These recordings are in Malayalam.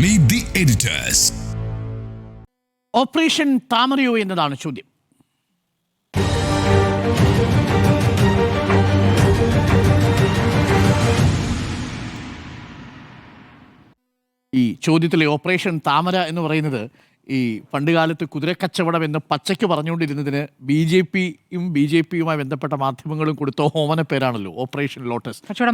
Meet the editors. ഓപ്പറേഷൻ താമരയോ എന്നതാണ് ചോദ്യം. ഈ ചോദ്യത്തിലെ ഓപ്പറേഷൻ താമര എന്ന് പറയുന്നത് ഈ പണ്ടുകാലത്ത് കുതിരക്കച്ചവടം എന്ന് പച്ചയ്ക്ക് പറഞ്ഞുകൊണ്ടിരുന്നതിന് ബി ജെ പിയുമായി ബന്ധപ്പെട്ട മാധ്യമങ്ങളും കൊടുത്ത ഓമന പേരാണല്ലോ ഓപ്പറേഷൻ ലോട്ടസ്. കുറച്ചുകൂടി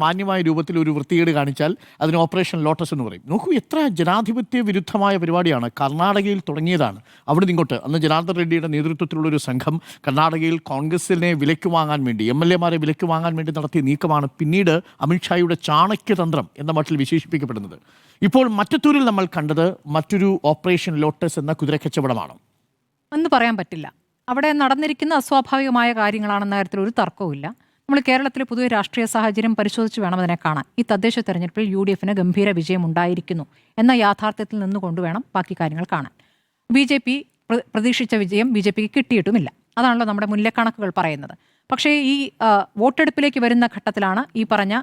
മാന്യമായ രൂപത്തിൽ ഒരു വൃത്തികേട് കാണിച്ചാൽ അതിന് ഓപ്പറേഷൻ ലോട്ടസ് എന്ന് പറയും. നോക്കൂ, എത്ര ജനാധിപത്യ വിരുദ്ധമായ പരിപാടിയാണ്. കർണാടകയിൽ തുടങ്ങിയതാണ്. അവിടെ നിങ്ങോട്ട് അന്ന് ജനാർദ്ദൻ റെഡ്ഡിയുടെ നേതൃത്വത്തിലുള്ളൊരു സംഘം കർണാടകയിൽ കോൺഗ്രസിനെ വിലയ്ക്ക് വാങ്ങാൻ വേണ്ടി, MLA-മാരെ വിലയ്ക്ക് വാങ്ങാൻ വേണ്ടി നടത്തിയ നീക്കമാണ് പിന്നീട് അമിത്ഷായുടെ ചാണക്യതന്ത്രം എന്ന മട്ടിൽ വിശേഷിപ്പിക്കപ്പെടുന്നത്. ഇപ്പോൾ മറ്റത്തൂരിൽ നമ്മൾ കണ്ടത് മറ്റൊരു ഓപ്പറേഷൻ ലോട്ടസ് എന്ന കുതിരക്കച്ചവടമാണ് എന്ന് പറയാൻ പറ്റില്ല. അവിടെ നടന്നിരിക്കുന്ന അസ്വാഭാവികമായ കാര്യങ്ങളാണെന്ന കാര്യത്തിൽ ഒരു തർക്കവുമില്ല. നമ്മൾ കേരളത്തിലെ പുതിയ രാഷ്ട്രീയ സാഹചര്യം പരിശോധിച്ച് വേണം അതിനെ കാണാൻ. ഈ തദ്ദേശ തെരഞ്ഞെടുപ്പിൽ UDF-ന് ഗംഭീര വിജയം ഉണ്ടായിരിക്കുന്നു എന്ന യാഥാർത്ഥ്യത്തിൽ നിന്നുകൊണ്ട് വേണം ബാക്കി കാര്യങ്ങൾ കാണാൻ. BJP പ്രതീക്ഷിച്ച വിജയം BJPക്ക് കിട്ടിയിട്ടുമില്ല. അതാണല്ലോ നമ്മുടെ മുന്നിലെ കണക്കുകൾ പറയുന്നത്. പക്ഷേ ഈ വോട്ടെടുപ്പിലേക്ക് വരുന്ന ഘട്ടത്തിലാണ് ഈ പറഞ്ഞ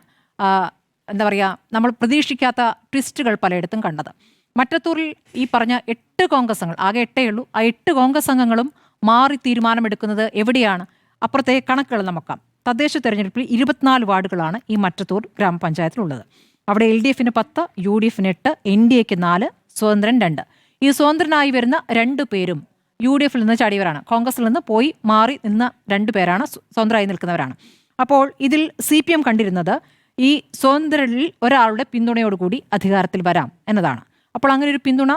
എന്താ പറയുക, നമ്മൾ പ്രതീക്ഷിക്കാത്ത ട്വിസ്റ്റുകൾ പലയിടത്തും കണ്ടത്. മറ്റത്തൂരിൽ ഈ പറഞ്ഞ 8 കോൺഗ്രസ് അംഗങ്ങൾ, ആകെ 8 ഉള്ളൂ, ആ 8 കോൺഗ്രസ് അംഗങ്ങളും മാറി തീരുമാനമെടുക്കുന്നത് എവിടെയാണ്? അപ്പുറത്തെ കണക്കുകൾ നോക്കാം. തദ്ദേശ തെരഞ്ഞെടുപ്പിൽ 24 വാർഡുകളാണ് ഈ മറ്റത്തൂർ ഗ്രാമപഞ്ചായത്തിലുള്ളത്. അവിടെ LDF-ന് 10, UDF-ന് 8, NDA-ക്ക് 4, സ്വതന്ത്രൻ 2. ഈ സ്വതന്ത്രനായി വരുന്ന 2 പേരും UDF-ൽ നിന്ന് ചാടിയവരാണ്. കോൺഗ്രസിൽ നിന്ന് പോയി മാറി നിന്ന 2 പേരാണ് സ്വതന്ത്രമായി നിൽക്കുന്നവരാണ്. അപ്പോൾ ഇതിൽ CPM കണ്ടിരുന്നത് ഈ സ്വതന്ത്രരിൽ ഒരാളുടെ പിന്തുണയോടുകൂടി അധികാരത്തിൽ വരാം എന്നതാണ്. അപ്പോൾ അങ്ങനെ ഒരു പിന്തുണ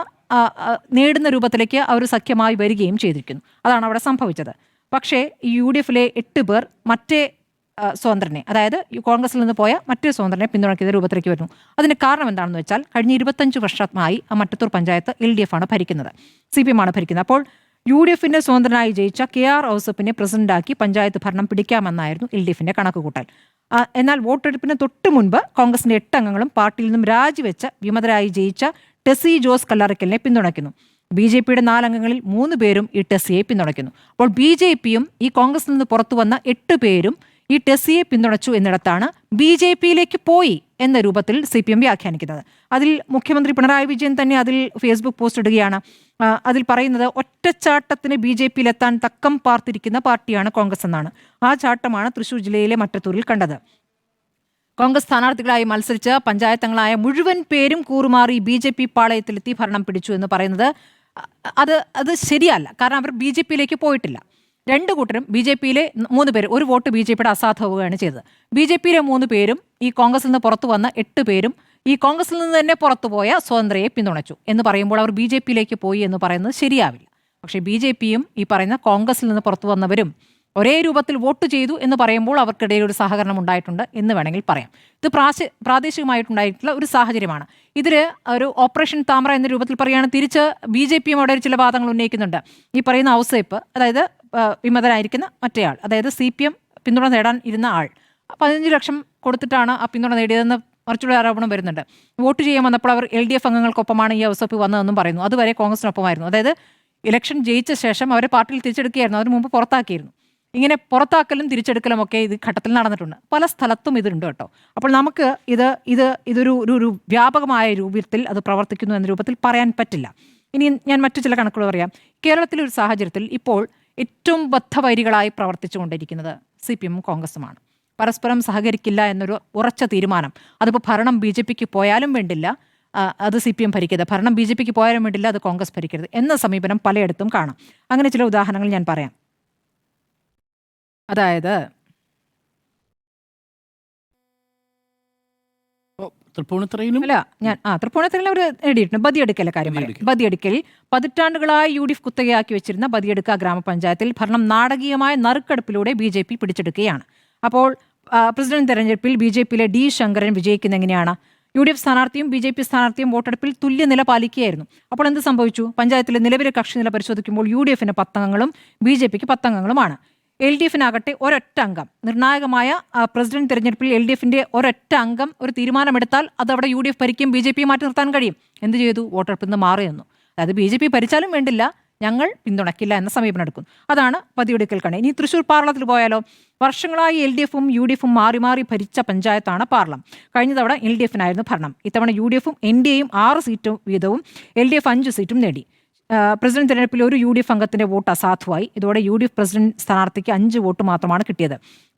നേടുന്ന രൂപത്തിലേക്ക് അവർ സഖ്യമായി വരികയും ചെയ്തിരിക്കുന്നു. അതാണ് അവിടെ സംഭവിച്ചത്. പക്ഷേ ഈ UDF-ലെ 8 പേർ മറ്റേ സ്വതന്ത്രനെ, അതായത് കോൺഗ്രസിൽ നിന്ന് പോയ മറ്റേ സ്വതന്ത്രനെ പിന്തുണയ്ക്കുന്ന രൂപത്തിലേക്ക് വരുന്നു. അതിന് കാരണം എന്താണെന്ന് വെച്ചാൽ കഴിഞ്ഞ 25 വർഷമായി ആ മറ്റത്തൂർ പഞ്ചായത്ത് LDF-ആണ് ഭരിക്കുന്നത്, CPM ആണ് ഭരിക്കുന്നത്. അപ്പോൾ UDF-ന്റെ സ്വതന്ത്രനായി ജയിച്ച KR ഔസഫിനെ പ്രസിഡന്റാക്കി പഞ്ചായത്ത് ഭരണം പിടിക്കാമെന്നായിരുന്നു LDF-ന്റെ കണക്കുകൂട്ടൽ. എന്നാൽ വോട്ടെടുപ്പിന് തൊട്ട് മുൻപ് കോൺഗ്രസിന്റെ 8 അംഗങ്ങളും പാർട്ടിയിൽ നിന്നും രാജിവെച്ച് വിമതരായി ജയിച്ച ടെസി ജോസ് കല്ലറയ്ക്കലിനെ പിന്തുണയ്ക്കുന്നു. BJP-യുടെ 4 അംഗങ്ങളിൽ 3 പേരും ഈ ടെസിയെ പിന്തുണയ്ക്കുന്നു. അപ്പോൾ BJP-യും ഈ കോൺഗ്രസിൽ നിന്ന് പുറത്തു വന്ന 8 പേരും ഈ ടെസിയെ പിന്തുണച്ചു എന്നിടത്താണ് BJP-യിലേക്ക് പോയി എന്ന രൂപത്തിൽ CPM വ്യാഖ്യാനിക്കുന്നത്. അതിൽ മുഖ്യമന്ത്രി പിണറായി വിജയൻ തന്നെ അതിൽ ഫേസ്ബുക്ക് പോസ്റ്റ് ഇടുകയാണ്. അതിൽ പറയുന്നത് ഒറ്റച്ചാട്ടത്തിന് BJP-യിലെത്താൻ തക്കം പാർത്തിരിക്കുന്ന പാർട്ടിയാണ് കോൺഗ്രസ് എന്നാണ്. ആ ചാട്ടമാണ് തൃശ്ശൂർ ജില്ലയിലെ മറ്റത്തൂരിൽ കണ്ടത്. കോൺഗ്രസ് സ്ഥാനാർത്ഥികളായി മത്സരിച്ച് പഞ്ചായത്തങ്ങളായ മുഴുവൻ പേരും കൂറുമാറി BJP പാളയത്തിലെത്തി ഭരണം പിടിച്ചു എന്ന് പറയുന്നത് അത് ശരിയല്ല. കാരണം അവർ BJP-യിലേക്ക് പോയിട്ടില്ല. 2 കൂട്ടരും BJP-യിലെ 3 പേര്, ഒരു വോട്ട് BJP-യുടെ അസാധുവാവുകയാണ് ചെയ്തത്. BJP-യിലെ 3 പേരും ഈ കോൺഗ്രസിൽ നിന്ന് പുറത്തു വന്ന 8 പേരും ഈ കോൺഗ്രസിൽ നിന്ന് തന്നെ പുറത്തുപോയ സ്വതന്ത്രയെ പിന്തുണച്ചു എന്ന് പറയുമ്പോൾ അവർ BJP-യിലേക്ക് പോയി എന്ന് പറയുന്നത് ശരിയാവില്ല. പക്ഷേ BJP-യും ഈ പറയുന്ന കോൺഗ്രസിൽ നിന്ന് പുറത്തു വന്നവരും ഒരേ രൂപത്തിൽ വോട്ട് ചെയ്തു എന്ന് പറയുമ്പോൾ അവർക്കിടയിൽ ഒരു സഹകരണം ഉണ്ടായിട്ടുണ്ട് എന്ന് വേണമെങ്കിൽ പറയാം. ഇത് പ്രാദേശികമായിട്ടുണ്ടായിട്ടുള്ള ഒരു സാഹചര്യമാണ്. ഇതിൽ ഒരു ഓപ്പറേഷൻ താമര എന്ന രൂപത്തിൽ പറയുകയാണ്. തിരിച്ച് BJP-യും അവിടെ ചില വാദങ്ങൾ ഉന്നയിക്കുന്നുണ്ട്. ഈ പറയുന്ന ഔസേപ്പ്, അതായത് വിമതരായിരിക്കുന്ന മറ്റേയാൾ, അതായത് CPM പിന്തുണ നേടാൻ ഇരുന്ന ആൾ 15 ലക്ഷം കൊടുത്തിട്ടാണ് ആ പിന്തുണ നേടിയതെന്ന് മറിച്ചുള്ള ആരോപണം വരുന്നുണ്ട്. വോട്ട് ചെയ്യാൻ വന്നപ്പോൾ അവർ LDF അംഗങ്ങൾക്കൊപ്പമാണ് ഈ ഔസേപ്പ് വന്നതെന്നും പറയുന്നു. അതുവരെ കോൺഗ്രസിനൊപ്പമായിരുന്നു. അതായത് ഇലക്ഷൻ ജയിച്ച ശേഷം അവരെ പാർട്ടിയിൽ തിരിച്ചെടുക്കുകയായിരുന്നു. അതിന് മുമ്പ് പുറത്താക്കിയിരുന്നു. ഇങ്ങനെ പുറത്താക്കലും തിരിച്ചെടുക്കലും ഒക്കെ ഇത് ഘട്ടത്തിൽ നടന്നിട്ടുണ്ട്. പല സ്ഥലത്തും ഇതുണ്ട് കേട്ടോ. അപ്പോൾ നമുക്ക് ഇതൊരു വ്യാപകമായ രൂപത്തിൽ അത് പ്രവർത്തിക്കുന്നു എന്ന രൂപത്തിൽ പറയാൻ പറ്റില്ല. ഇനി ഞാൻ മറ്റു ചില കണക്കുകൾ പറയാം. കേരളത്തിലെ ഒരു സാഹചര്യത്തിൽ ഇപ്പോൾ ഏറ്റവും ബദ്ധവൈരികളായി പ്രവർത്തിച്ചുകൊണ്ടിരിക്കുന്നത് CPM കോൺഗ്രസുമാണ്. പരസ്പരം സഹകരിക്കില്ല എന്നൊരു ഉറച്ച തീരുമാനം. അതിപ്പോൾ ഭരണം BJP-ക്ക് പോയാലും വേണ്ടില്ല അത് CPM ഭരിക്കരുത്, ഭരണം BJP-ക്ക് പോയാലും വേണ്ടില്ല അത് കോൺഗ്രസ് ഭരിക്കരുത് എന്ന സമീപനം പലയിടത്തും കാണാം. അങ്ങനെ ചില ഉദാഹരണങ്ങൾ ഞാൻ പറയാം. അതായത് തൃപ്പൂണിത്തുറയിലും തൃപ്പൂണിത്തുറയിൽ അവർ നേടിയിട്ടുണ്ട്. ബദിയടുക്കലെ കാര്യം പറയാം. ബദിയടുക്കലിൽ പതിറ്റാണ്ടുകളായി UDF കുത്തകയാക്കി വെച്ചിരുന്ന ബദിയടുക്ക ഗ്രാമപഞ്ചായത്തിൽ ഭരണം നാടകീയമായ നറുക്കെടുപ്പിലൂടെ BJP പിടിച്ചെടുക്കുകയാണ്. അപ്പോൾ പ്രസിഡന്റ് തെരഞ്ഞെടുപ്പിൽ BJP-യിലെ D ശങ്കരൻ വിജയിക്കുന്ന എങ്ങനെയാണ്? UDF സ്ഥാനാർത്ഥിയും BJP സ്ഥാനാർത്ഥിയും വോട്ടെടുപ്പിൽ തുല്യനില പാലിക്കുകയായിരുന്നു. അപ്പോൾ എന്ത് സംഭവിച്ചു? പഞ്ചായത്തിലെ നിലവിലെ കക്ഷിനില പരിശോധിക്കുമ്പോൾ UDF-ന് 10 അംഗങ്ങളും BJP-ക്ക് 10 അംഗങ്ങളുമാണ്. LDF-നാകട്ടെ ഒരൊറ്റ അംഗം. നിർണായകമായ പ്രസിഡന്റ് തെരഞ്ഞെടുപ്പിൽ LDF-ന്റെ ഒരൊറ്റ അംഗം ഒരു തീരുമാനമെടുത്താൽ അത് അവിടെ UDF ഭരിക്കും, BJP മാറ്റി നിർത്താൻ കഴിയും. എന്ത് ചെയ്തു? വോട്ടെടുപ്പിൽ നിന്ന് മാറി നിന്നു. അതായത് BJP ഭരിച്ചാലും വേണ്ടില്ല, ഞങ്ങൾ പിന്തുണയ്ക്കില്ല എന്ന സമീപനം എടുക്കും. അതാണ് പതിയൊടുക്കൽ കണി. ഇനി തൃശ്ശൂർ പാർലത്തിൽ പോയാലോ? വർഷങ്ങളായി LDFും UDFും മാറി മാറി ഭരിച്ച പഞ്ചായത്താണ് പാർലം. കഴിഞ്ഞ തവണ LDFിനായിരുന്നു ഭരണം. ഇത്തവണ UDFും NDAയും 6 സീറ്റ് വീതവും LDF 5 സീറ്റും നേടി. പ്രസിഡന്റ് തെരഞ്ഞെടുപ്പിൽ ഒരു UDF അംഗത്തിന്റെ വോട്ട് അസാധുവായി. ഇതോടെ UDF പ്രസിഡന്റ് സ്ഥാനാർത്ഥിക്ക് 5 വോട്ട് മാത്രമാണ് കിട്ടിയത്.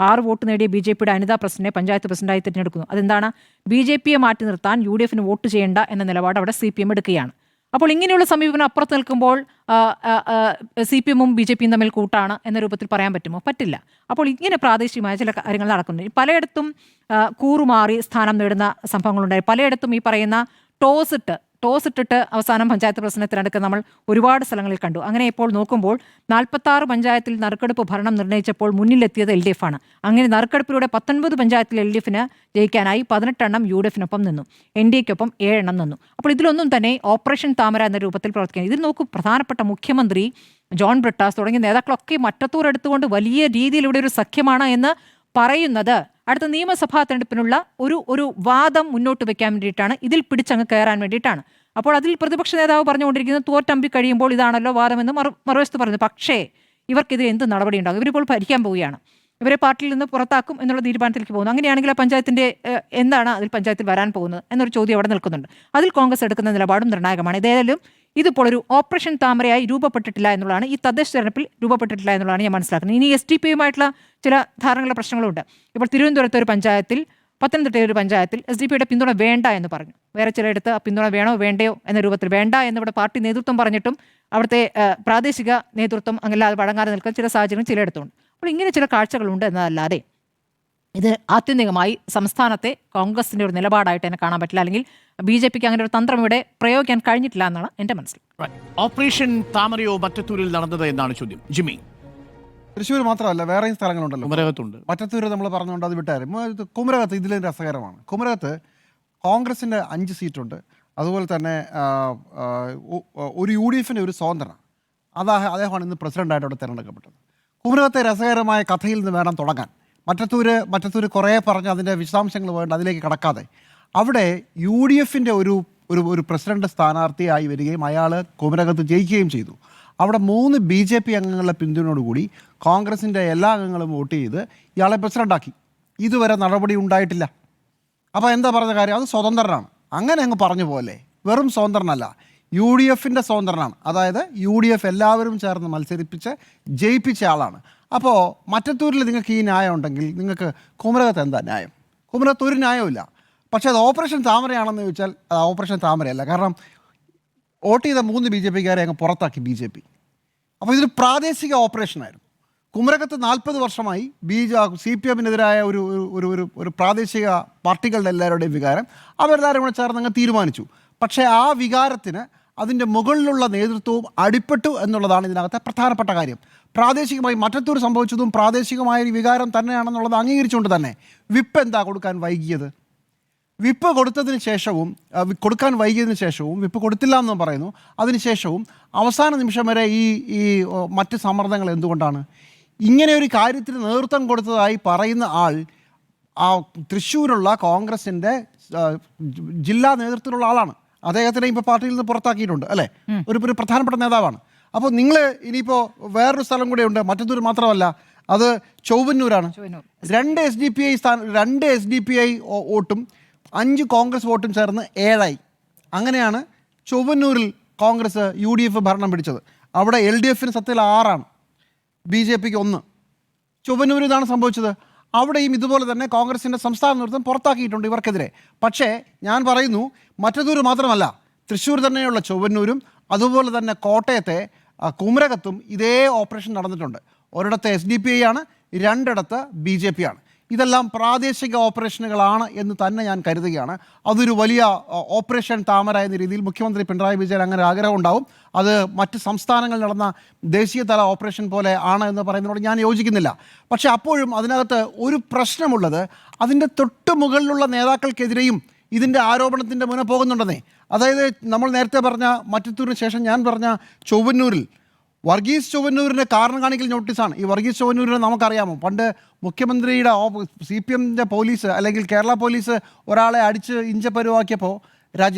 6 വോട്ട് നേടിയ BJPയുടെ അനിത പ്രസിഡന്റിനെ പഞ്ചായത്ത് പ്രസിഡന്റായി തിരഞ്ഞെടുക്കുന്നു. അതെന്താണ്? BJPയെ മാറ്റി നിർത്താൻ UDFന് വോട്ട് ചെയ്യേണ്ട എന്ന നിലപാട് അവിടെ CPM എടുക്കുകയാണ്. അപ്പോൾ ഇങ്ങനെയുള്ള സമീപനം അപ്പുറത്ത് നിൽക്കുമ്പോൾ CPMും BJPയും തമ്മിൽ കൂട്ടാണ് എന്ന രൂപത്തിൽ പറയാൻ പറ്റുമോ? പറ്റില്ല. അപ്പോൾ ഇങ്ങനെ പ്രാദേശികമായ ചില കാര്യങ്ങൾ നടക്കുന്നുണ്ട്. പലയിടത്തും കൂറുമാറി സ്ഥാനം നേടുന്ന സംഭവങ്ങളുണ്ടായി. പലയിടത്തും ഈ പറയുന്ന ടോസ് ഇട്ടിട്ട് അവസാനം പഞ്ചായത്ത് പ്രസിഡന്റ് തിരഞ്ഞെടുക്കുക നമ്മൾ ഒരുപാട് സ്ഥലങ്ങളിൽ കണ്ടു. അങ്ങനെ ഇപ്പോൾ നോക്കുമ്പോൾ 46 പഞ്ചായത്തിൽ നറുക്കെടുപ്പ് ഭരണം നിർണ്ണയിച്ചപ്പോൾ മുന്നിലെത്തിയത് LDF ആണ്. അങ്ങനെ നറുക്കെടുപ്പിലൂടെ 19 പഞ്ചായത്തിൽ LDFന് ജയിക്കാനായി 18 എണ്ണം UDFിനൊപ്പം നിന്നു. NDAയ്ക്കൊപ്പം 7 എണ്ണം നിന്നു. അപ്പോൾ ഇതിലൊന്നും തന്നെ ഓപ്പറേഷൻ താമര എന്ന രൂപത്തിൽ പ്രവർത്തിക്കുന്നത്. ഇതിൽ നോക്കൂ, പ്രധാനപ്പെട്ട മുഖ്യമന്ത്രി ജോൺ ബ്രിട്ടാസ് തുടങ്ങിയ നേതാക്കളൊക്കെ മറ്റത്തൂർ എടുത്തുകൊണ്ട് വലിയ രീതിയിൽ ഇവിടെ ഒരു സഖ്യമാണ് എന്ന് പറയുന്നത് അടുത്ത നിയമസഭാ തെരഞ്ഞെടുപ്പിനുള്ള ഒരു വാദം മുന്നോട്ട് വെക്കാൻ വേണ്ടിയിട്ടാണ്, ഇതിൽ പിടിച്ചങ്ങ് കയറാൻ വേണ്ടിയിട്ടാണ്. അപ്പോൾ അതിൽ പ്രതിപക്ഷ നേതാവ് പറഞ്ഞുകൊണ്ടിരിക്കുന്നത് തോറ്റമ്പി കഴിയുമ്പോൾ ഇതാണല്ലോ വാദമെന്ന് മറുവശത്ത് പറഞ്ഞു. പക്ഷേ ഇവർക്കെതിരെ എന്ത് നടപടി ഉണ്ടാകും? ഇവരിപ്പോൾ ഭരിക്കാൻ പോവുകയാണ്. ഇവരെ പാർട്ടിയിൽ നിന്ന് പുറത്താക്കും എന്നുള്ള തീരുമാനത്തിലേക്ക് പോകുന്നു. അങ്ങനെയാണെങ്കിൽ ആ പഞ്ചായത്തിന്റെ എന്താണ് അതിൽ പഞ്ചായത്തിൽ വരാൻ പോകുന്നത് എന്നൊരു ചോദ്യം അവിടെ നിൽക്കുന്നുണ്ട്. അതിൽ കോൺഗ്രസ് എടുക്കുന്ന നിലപാടും നിർണായകമാണ്. ഏതായാലും ഇതിപ്പോൾ ഒരു ഓപ്പറേഷൻ താമരയായി രൂപപ്പെട്ടിട്ടില്ല എന്നുള്ളതാണ്, ഈ തദ്ദേശ തെരഞ്ഞെടുപ്പിൽ രൂപപ്പെട്ടിട്ടില്ല എന്നുള്ളതാണ് ഞാൻ മനസ്സിലാക്കുന്നത്. ഇനി SDP-യുമായിട്ടുള്ള ചില ധാരണകളുടെ പ്രശ്നങ്ങളുണ്ട്. ഇപ്പോൾ തിരുവനന്തപുരത്തെ ഒരു പഞ്ചായത്തിൽ, പത്തനംതിട്ട ഒരു പഞ്ചായത്തിൽ SDP-യുടെ പിന്തുണ വേണ്ട എന്ന് പറഞ്ഞു. വേറെ ചിലയിടത്ത് പിന്തുണ വേണോ വേണ്ടയോ എന്ന രൂപത്തിൽ വേണ്ട എന്നിവിടെ പാർട്ടി നേതൃത്വം പറഞ്ഞിട്ടും അവിടുത്തെ പ്രാദേശിക നേതൃത്വം അങ്ങനെയല്ലാതെ വഴങ്ങാതെ നിൽക്കുന്ന ചില സാഹചര്യങ്ങൾ ചിലയിടത്തുണ്ട്. അപ്പോൾ ഇങ്ങനെ ചില കാഴ്ചകളുണ്ട് എന്നതല്ലാതെ ഇത് ആത്യന്തികമായി സംസ്ഥാനത്തെ കോൺഗ്രസിന്റെ ഒരു നിലപാടായിട്ട് തന്നെ കാണാൻ പറ്റില്ല. അല്ലെങ്കിൽ BJPക്ക് അങ്ങനെ ഒരു തന്ത്രം ഇവിടെ പ്രയോഗിക്കാൻ കഴിഞ്ഞിട്ടില്ല എന്നാണ് എൻ്റെ മനസ്സിൽ. ഓപ്പറേഷൻ താമരയോ മറ്റത്തൂരിൽ നടന്നത് എന്നാണ് ചോദ്യം. ജിമ്മി, തൃശ്ശൂർ മാത്രമല്ല വേറെയും സ്ഥലങ്ങളുണ്ടല്ലോ. കുമരകത്തുണ്ട്. മറ്റത്തൂര് നമ്മൾ പറഞ്ഞുകൊണ്ട് അത് വിട്ടാരും. കുമരകത്ത് ഇതിലും രസകരമാണ്. കുമരകത്ത് കോൺഗ്രസിൻ്റെ 5 സീറ്റുണ്ട്. അതുപോലെ തന്നെ ഒരു UDFിൻ്റെ ഒരു സ്വതന്ത്രനാണ്. അദ്ദേഹമാണ് ഇന്ന് പ്രസിഡന്റായിട്ട് അവിടെ തിരഞ്ഞെടുക്കപ്പെട്ടത്. കുമരകത്തെ രസകരമായ കഥയിൽ നിന്ന് വേണം തുടങ്ങാൻ. മറ്റത്തൂര് കുറേ പറഞ്ഞ് അതിൻ്റെ വിശദാംശങ്ങൾ വേണ്ട, അതിലേക്ക് കടക്കാതെ അവിടെ UDFിൻ്റെ ഒരു പ്രസിഡന്റ് സ്ഥാനാർത്ഥിയായി വരികയും അയാൾ കുമരകത്ത് ജയിക്കുകയും ചെയ്തു. അവിടെ 3 BJP അംഗങ്ങളുടെ പിന്തുണയോടുകൂടി കോൺഗ്രസിൻ്റെ എല്ലാ അംഗങ്ങളും വോട്ട് ചെയ്ത് ഇയാളെ പ്രസിഡന്റാക്കി. ഇതുവരെ നടപടി ഉണ്ടായിട്ടില്ല. അപ്പോൾ എന്താ പറഞ്ഞ കാര്യം? അത് സ്വതന്ത്രനാണ്. അങ്ങനെ അങ്ങ് പറഞ്ഞു പോലെ വെറും സ്വതന്ത്രനല്ല, UDFിൻ്റെ സ്വതന്ത്രനാണ്. അതായത് UDF എല്ലാവരും ചേർന്ന് മത്സരിപ്പിച്ച് ജയിപ്പിച്ച ആളാണ്. അപ്പോൾ മറ്റത്തൂരിൽ നിങ്ങൾക്ക് ഈ ന്യായം ഉണ്ടെങ്കിൽ നിങ്ങൾക്ക് കുമരകത്ത് എന്താ ന്യായം? കുമരകത്ത് ഒരു ന്യായമില്ല. പക്ഷേ അത് ഓപ്പറേഷൻ താമരയാണെന്ന് ചോദിച്ചാൽ അത് ഓപ്പറേഷൻ താമരയല്ല. കാരണം വോട്ട് ചെയ്ത 3 BJPക്കാരെ അങ്ങ് പുറത്താക്കി BJP. അപ്പോൾ ഇതൊരു പ്രാദേശിക ഓപ്പറേഷനായിരുന്നു. കുമരകത്ത് 40 വർഷമായി CPMനെതിരായ ഒരു പ്രാദേശിക പാർട്ടികളുടെ എല്ലാവരുടെയും വികാരം അവരെല്ലാവരും കൂടെ ചേർന്ന് അങ്ങ് തീരുമാനിച്ചു. പക്ഷേ ആ വികാരത്തിന് അതിൻ്റെ മുകളിലുള്ള നേതൃത്വവും അടിപ്പെട്ടു എന്നുള്ളതാണ് ഇതിനകത്തെ പ്രധാനപ്പെട്ട കാര്യം. പ്രാദേശികമായി മറ്റത്തൂർ സംഭവിച്ചതും പ്രാദേശികമായ ഒരു വികാരം തന്നെയാണെന്നുള്ളത് അംഗീകരിച്ചുകൊണ്ട് തന്നെ വിപ്പ് എന്താ കൊടുക്കാൻ വൈകിയത്? വിപ്പ് കൊടുത്തതിന് ശേഷവും കൊടുക്കാൻ വൈകിയതിന് ശേഷവും വിപ്പ് കൊടുത്തില്ല എന്നും പറയുന്നു. അതിനുശേഷവും അവസാന നിമിഷം വരെ ഈ മറ്റ് സമ്മർദ്ദങ്ങൾ എന്തുകൊണ്ടാണ്? ഇങ്ങനെ ഒരു കാര്യത്തിന് നേതൃത്വം കൊടുത്തതായി പറയുന്ന ആൾ ആ തൃശ്ശൂരുള്ള കോൺഗ്രസിൻ്റെ ജില്ലാ നേതൃത്വത്തിലുള്ള ആളാണ്. അദ്ദേഹത്തിനെ ഇപ്പോൾ പാർട്ടിയിൽ നിന്ന് പുറത്താക്കിയിട്ടുണ്ട് അല്ലേ? ഒരു പ്രധാനപ്പെട്ട നേതാവാണ്. അപ്പോൾ നിങ്ങൾ ഇനിയിപ്പോൾ വേറൊരു സ്ഥലം കൂടെ ഉണ്ട്, മറ്റത്തൂർ മാത്രമല്ല, അത് ചൊവ്വന്നൂരാണ്. 2 SDPI വോട്ടും 5 കോൺഗ്രസ് വോട്ടും ചേർന്ന് 7ആയി. അങ്ങനെയാണ് ചൊവ്വന്നൂരിൽ കോൺഗ്രസ് UDF ഭരണം പിടിച്ചത്. അവിടെ LDFന് സത്യത്തിൽ 6ആണ്, BJPക്ക് 1. ചൊവ്വന്നൂർ ഇതാണ് സംഭവിച്ചത്. അവിടെയും ഇതുപോലെ തന്നെ കോൺഗ്രസിൻ്റെ സംസ്ഥാന നേതൃത്വം പുറത്താക്കിയിട്ടുണ്ട് ഇവർക്കെതിരെ. പക്ഷേ ഞാൻ പറയുന്നു, മറ്റത്തൂർ മാത്രമല്ല, തൃശ്ശൂർ തന്നെയുള്ള ചൊവ്വന്നൂരും അതുപോലെ തന്നെ കോട്ടയത്തെ കുമരകത്തും ഇതേ ഓപ്പറേഷൻ നടന്നിട്ടുണ്ട്. ഒരിടത്ത് SDPI ആണ്, 2ഇടത്ത് BJP ആണ്. ഇതെല്ലാം പ്രാദേശിക ഓപ്പറേഷനുകളാണ് എന്ന് തന്നെ ഞാൻ കരുതുകയാണ്. അതൊരു വലിയ ഓപ്പറേഷൻ താമര എന്ന രീതിയിൽ മുഖ്യമന്ത്രി പിണറായി വിജയൻ അങ്ങനെ ആഗ്രഹം ഉണ്ടാവും. അത് മറ്റ് സംസ്ഥാനങ്ങളിൽ നടന്ന ദേശീയതല ഓപ്പറേഷൻ പോലെ ആണ് എന്ന് പറയുന്നതിനോട് ഞാൻ യോജിക്കുന്നില്ല. പക്ഷേ അപ്പോഴും അതിനകത്ത് ഒരു പ്രശ്നമുള്ളത്, അതിൻ്റെ തൊട്ട് മുകളിലുള്ള നേതാക്കൾക്കെതിരെയും ഇതിൻ്റെ ആരോപണത്തിൻ്റെ മുന്നേ പോകുന്നുണ്ടെന്നേ. അതായത് നമ്മൾ നേരത്തെ പറഞ്ഞ മറ്റത്തൂരിന് ശേഷം ഞാൻ പറഞ്ഞ ചൊവ്വന്നൂരിൽ വർഗീസ് ചൊവ്വന്നൂരിൻ്റെ കാരണം കാണിക്കൽ നോട്ടീസാണ്. ഈ വർഗീസ് ചൊവ്വന്നൂരിനെ നമുക്കറിയാമോ? പണ്ട് മുഖ്യമന്ത്രിയുടെ CPMൻ്റെ പോലീസ് അല്ലെങ്കിൽ കേരള പോലീസ് ഒരാളെ അടിച്ച് ഇഞ്ചപ്പരുവാക്കിയപ്പോൾ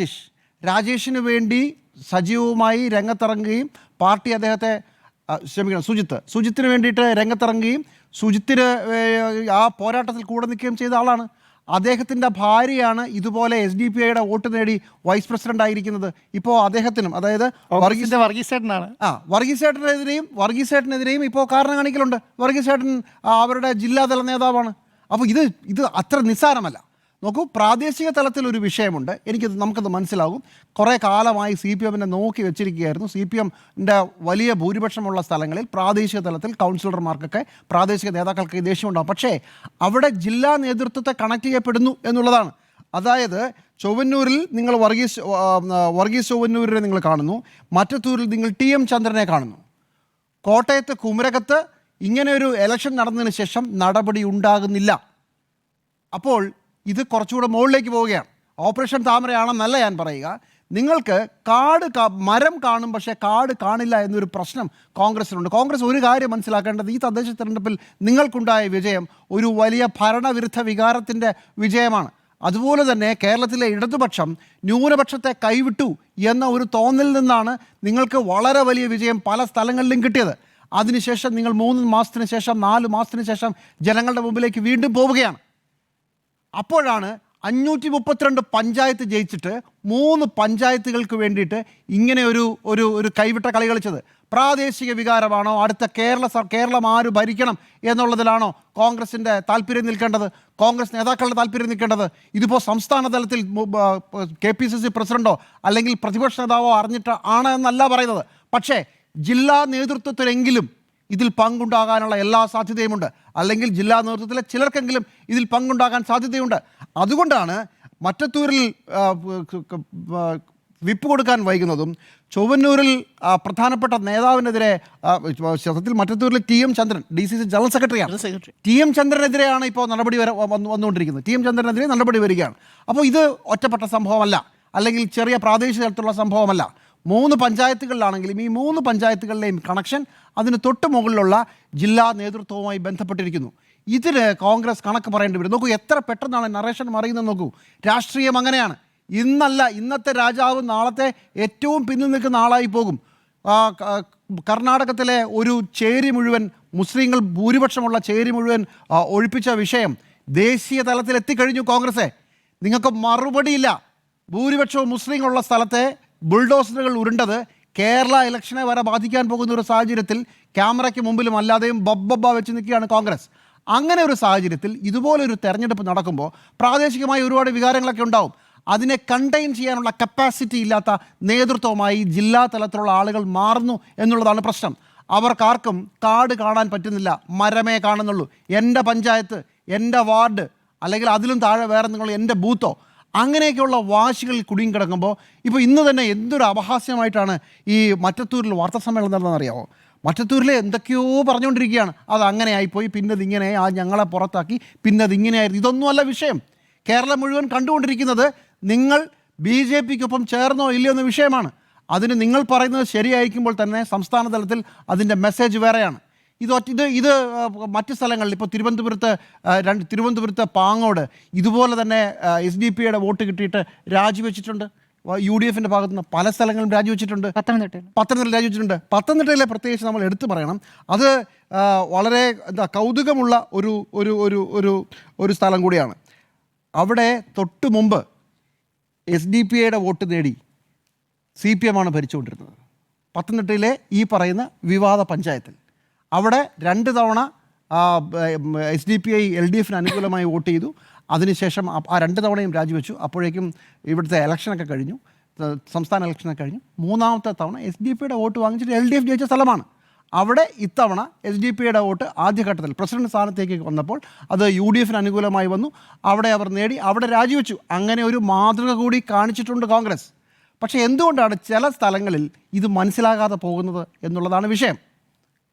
രാജേഷിന് വേണ്ടി സജീവമായി രംഗത്തിറങ്ങുകയും പാർട്ടി അദ്ദേഹത്തെ ക്ഷമിക്കണം സുജിത്തിന് വേണ്ടിയിട്ട് രംഗത്തിറങ്ങുകയും സുജിത്തിന് ആ പോരാട്ടത്തിൽ കൂടെ നിൽക്കുകയും ചെയ്ത ആളാണ്. അദ്ദേഹത്തിൻ്റെ ഭാര്യയാണ് ഇതുപോലെ SDPIയുടെ വോട്ട് നേടി വൈസ് പ്രസിഡന്റ് ആയിരിക്കുന്നത്. ഇപ്പോൾ അദ്ദേഹത്തിനും, അതായത് വർഗീസേട്ടനെതിരെയും ഇപ്പോൾ കാരണം കാണിക്കലുണ്ട്. വർഗീസേട്ടൻ അവരുടെ ജില്ലാതല നേതാവാണ്. അപ്പോൾ ഇത് അത്ര നിസ്സാരമല്ല. നോക്കൂ, പ്രാദേശിക തലത്തിൽ ഒരു വിഷയമുണ്ട്. നമുക്കത് മനസ്സിലാകും. കുറേ കാലമായി CPM നോക്കി വെച്ചിരിക്കുകയായിരുന്നു. CPM-ൻ്റെ വലിയ ഭൂരിപക്ഷമുള്ള സ്ഥലങ്ങളിൽ പ്രാദേശിക തലത്തിൽ കൗൺസിലർമാർക്കൊക്കെ, പ്രാദേശിക നേതാക്കൾക്ക് ദേഷ്യമുണ്ടാകും. പക്ഷേ അവിടെ ജില്ലാ നേതൃത്വത്തെ കണക്ട് ചെയ്യപ്പെടുന്നു എന്നുള്ളതാണ്. അതായത് ചൊവ്വന്നൂരിൽ നിങ്ങൾ വർഗീസ് ചൊവ്വന്നൂരിനെ നിങ്ങൾ കാണുന്നു, മറ്റത്തൂരിൽ നിങ്ങൾ TM ചന്ദ്രനെ കാണുന്നു. കോട്ടയത്ത് കുമരകത്ത് ഇങ്ങനെ ഒരു ഇലക്ഷൻ നടന്നതിന് ശേഷം നടപടി ഉണ്ടാകുന്നില്ല. അപ്പോൾ ഇത് കുറച്ചുകൂടെ മുകളിലേക്ക് പോവുകയാണ്. ഓപ്പറേഷൻ താമരയാണെന്നല്ല ഞാൻ പറയുക. നിങ്ങൾക്ക് മരം കാണും, പക്ഷേ കാട് കാണില്ല എന്നൊരു പ്രശ്നം കോൺഗ്രസിനുണ്ട്. കോൺഗ്രസ് ഒരു കാര്യം മനസ്സിലാക്കേണ്ടത്, ഈ തദ്ദേശ തെരഞ്ഞെടുപ്പിൽ നിങ്ങൾക്കുണ്ടായ വിജയം ഒരു വലിയ ഭരണവിരുദ്ധ വികാരത്തിൻ്റെ വിജയമാണ്. അതുപോലെ തന്നെ കേരളത്തിലെ ഇടതുപക്ഷം ന്യൂനപക്ഷത്തെ കൈവിട്ടു എന്ന ഒരു തോന്നലിൽ നിന്നാണ് നിങ്ങൾക്ക് വളരെ വലിയ വിജയം പല സ്ഥലങ്ങളിലും കിട്ടിയത്. അതിനുശേഷം നിങ്ങൾ 3 മാസത്തിന് ശേഷം 4 മാസത്തിന് ശേഷം ജനങ്ങളുടെ മുമ്പിലേക്ക് വീണ്ടും പോവുകയാണ്. അപ്പോഴാണ് 532 പഞ്ചായത്ത് ജയിച്ചിട്ട് 3 പഞ്ചായത്തുകൾക്ക് വേണ്ടിയിട്ട് ഇങ്ങനെ ഒരു കൈവിട്ട കളി കളിച്ചത്. പ്രാദേശിക വികാരമാണോ, അടുത്ത കേരളം ആര് ഭരിക്കണം എന്നുള്ളതിലാണോ കോൺഗ്രസിൻ്റെ താല്പര്യം നിൽക്കേണ്ടത്, കോൺഗ്രസ് നേതാക്കളുടെ താല്പര്യം നിൽക്കേണ്ടത്? ഇതിപ്പോൾ സംസ്ഥാന തലത്തിൽ KPCC പ്രസിഡന്റോ അല്ലെങ്കിൽ പ്രതിപക്ഷ നേതാവോ അറിഞ്ഞിട്ട് ആണ് എന്നല്ല പറയുന്നത്. പക്ഷേ ജില്ലാ നേതൃത്വത്തിലെങ്കിലും ഇതിൽ പങ്കുണ്ടാകാനുള്ള എല്ലാ സാധ്യതയുമുണ്ട്. അല്ലെങ്കിൽ ജില്ലാ നേതൃത്വത്തിലെ ചിലർക്കെങ്കിലും ഇതിൽ പങ്കുണ്ടാകാൻ സാധ്യതയുണ്ട്. അതുകൊണ്ടാണ് മറ്റത്തൂരിൽ വിപ്പ് കൊടുക്കാൻ വൈകുന്നതും, ചൊവ്വന്നൂരിൽ പ്രധാനപ്പെട്ട നേതാവിനെതിരെ, സത്യത്തിൽ മറ്റത്തൂരിൽ TM ചന്ദ്രൻ DCC ജനറൽ സെക്രട്ടറിയാണ്. TM ചന്ദ്രനെതിരെയാണ് ഇപ്പോൾ നടപടി വന്നുകൊണ്ടിരിക്കുന്നത്. TM ചന്ദ്രനെതിരെ നടപടി വരികയാണ്. അപ്പോൾ ഇത് ഒറ്റപ്പെട്ട സംഭവമല്ല, അല്ലെങ്കിൽ ചെറിയ പ്രാദേശിക തലത്തിലുള്ള സംഭവമല്ല. 3 പഞ്ചായത്തുകളിലാണെങ്കിലും ഈ 3 പഞ്ചായത്തുകളിലെയും കണക്ഷൻ അതിന് തൊട്ട് മുകളിലുള്ള ജില്ലാ നേതൃത്വവുമായി ബന്ധപ്പെട്ടിരിക്കുന്നു. ഇതിന് കോൺഗ്രസ് കണക്ക് പറയേണ്ടി വരും. നോക്കൂ, എത്ര പെട്ടെന്നാണ് നറേഷൻ മറിയുന്നത്. നോക്കൂ, രാഷ്ട്രീയം അങ്ങനെയാണ്. ഇന്നത്തെ രാജാവ് നാളത്തെ ഏറ്റവും പിന്നിൽ നിൽക്കുന്ന ആളായി പോകും. കർണാടകത്തിലെ ഒരു ചേരി മുഴുവൻ, മുസ്ലിങ്ങൾ ഭൂരിപക്ഷമുള്ള ചേരി മുഴുവൻ ഒഴിപ്പിച്ച വിഷയം ദേശീയ തലത്തിൽ എത്തിക്കഴിഞ്ഞു. കോൺഗ്രസ്സെ, നിങ്ങൾക്ക് മറുപടിയില്ല. ഭൂരിപക്ഷവും മുസ്ലിങ്ങളുള്ള സ്ഥലത്തെ ബുൾഡോസറുകൾ ഉരുണ്ടത് കേരള ഇലക്ഷനെ വരെ ബാധിക്കാൻ പോകുന്ന ഒരു സാഹചര്യത്തിൽ ക്യാമറയ്ക്ക് മുമ്പിലും അല്ലാതെയും ബബ്ബ വെച്ച് നിൽക്കുകയാണ് കോൺഗ്രസ്. അങ്ങനെ ഒരു സാഹചര്യത്തിൽ ഇതുപോലൊരു തെരഞ്ഞെടുപ്പ് നടക്കുമ്പോൾ പ്രാദേശികമായി ഒരുപാട് വികാരങ്ങളൊക്കെ ഉണ്ടാവും. അതിനെ കണ്ടെയ്ൻ ചെയ്യാനുള്ള കപ്പാസിറ്റി ഇല്ലാത്ത നേതൃത്വമായി ജില്ലാ തലത്തിലുള്ള ആളുകൾ മാറുന്നു എന്നുള്ളതാണ് പ്രശ്നം. അവർക്കാർക്കും കാട് കാണാൻ പറ്റുന്നില്ല, മരമേ കാണുന്നുള്ളൂ. എൻ്റെ പഞ്ചായത്ത്, എൻ്റെ വാർഡ്, അല്ലെങ്കിൽ അതിലും താഴെ വേറെ നിങ്ങൾ എൻ്റെ ബൂത്തോ, അങ്ങനെയൊക്കെയുള്ള വാശികളിൽ കുടുങ്ങി കിടക്കുമ്പോൾ ഇപ്പോൾ ഇന്ന് തന്നെ എന്തൊരു അപഹാസ്യമായിട്ടാണ് ഈ മറ്റത്തൂരിൽ വാർത്താസമ്മേളനം നടന്നതെന്നറിയാമോ? മറ്റത്തൂരിൽ എന്തൊക്കെയോ പറഞ്ഞുകൊണ്ടിരിക്കുകയാണ്. അത് അങ്ങനെ ആയിപ്പോയി, പിന്നെ ഇതിങ്ങനെ ഞങ്ങളെ പുറത്താക്കി, പിന്നെ അതിങ്ങനെയായിരുന്നു. ഇതൊന്നുമല്ല വിഷയം. കേരളം മുഴുവൻ കണ്ടുകൊണ്ടിരിക്കുന്നത് നിങ്ങൾ BJPക്കൊപ്പം ചേർന്നോ ഇല്ലയോ എന്ന വിഷയമാണ്. അതിന് നിങ്ങൾ പറയുന്നത് ശരിയായിരിക്കുമ്പോൾ തന്നെ സംസ്ഥാന തലത്തിൽ അതിൻ്റെ മെസ്സേജ് വേറെയാണ്. ഇത് മറ്റ് സ്ഥലങ്ങളിൽ, ഇപ്പോൾ തിരുവനന്തപുരത്ത് പാങ്ങോട് ഇതുപോലെ തന്നെ SDPIയുടെ വോട്ട് കിട്ടിയിട്ട് രാജിവെച്ചിട്ടുണ്ട്. UDFൻ്റെ ഭാഗത്തു നിന്ന് പല സ്ഥലങ്ങളും രാജിവെച്ചിട്ടുണ്ട്. പത്തനംതിട്ടയിൽ രാജിവെച്ചിട്ടുണ്ട്. പത്തനംതിട്ടയിലെ പ്രത്യേകിച്ച് നമ്മൾ എടുത്തു പറയണം. അത് വളരെ കൗതുകമുള്ള ഒരു സ്ഥലം കൂടിയാണ്. അവിടെ തൊട്ട് മുമ്പ് SDPIയുടെ വോട്ട് നേടി CPM ആണ് ഭരിച്ചുകൊണ്ടിരുന്നത്. പത്തനംതിട്ടയിലെ ഈ പറയുന്ന വിവാദ പഞ്ചായത്തിൽ അവിടെ 2 തവണ SDPI LDFന് അനുകൂലമായി വോട്ട് ചെയ്തു. അതിനുശേഷം ആ 2 തവണയും രാജിവെച്ചു. അപ്പോഴേക്കും ഇവിടുത്തെ ഇലക്ഷനൊക്കെ കഴിഞ്ഞു, സംസ്ഥാന ഇലക്ഷനൊക്കെ കഴിഞ്ഞു. 3ാമത്തെ തവണ SDPIയുടെ വോട്ട് വാങ്ങിച്ചിട്ട് LDF ജയിച്ച സ്ഥലമാണ്. അവിടെ ഇത്തവണ SDPIയുടെ വോട്ട് ആദ്യഘട്ടത്തിൽ പ്രസിഡന്റ് സ്ഥാനത്തേക്ക് വന്നപ്പോൾ അത് UDFന് അനുകൂലമായി വന്നു. അവിടെ അവർ നേടി, അവിടെ രാജിവെച്ചു. അങ്ങനെ ഒരു മാതൃക കൂടി കാണിച്ചിട്ടുണ്ട് കോൺഗ്രസ്. പക്ഷേ എന്തുകൊണ്ടാണ് ചില സ്ഥലങ്ങളിൽ ഇത് മനസ്സിലാകാതെ പോകുന്നത് എന്നുള്ളതാണ് വിഷയം.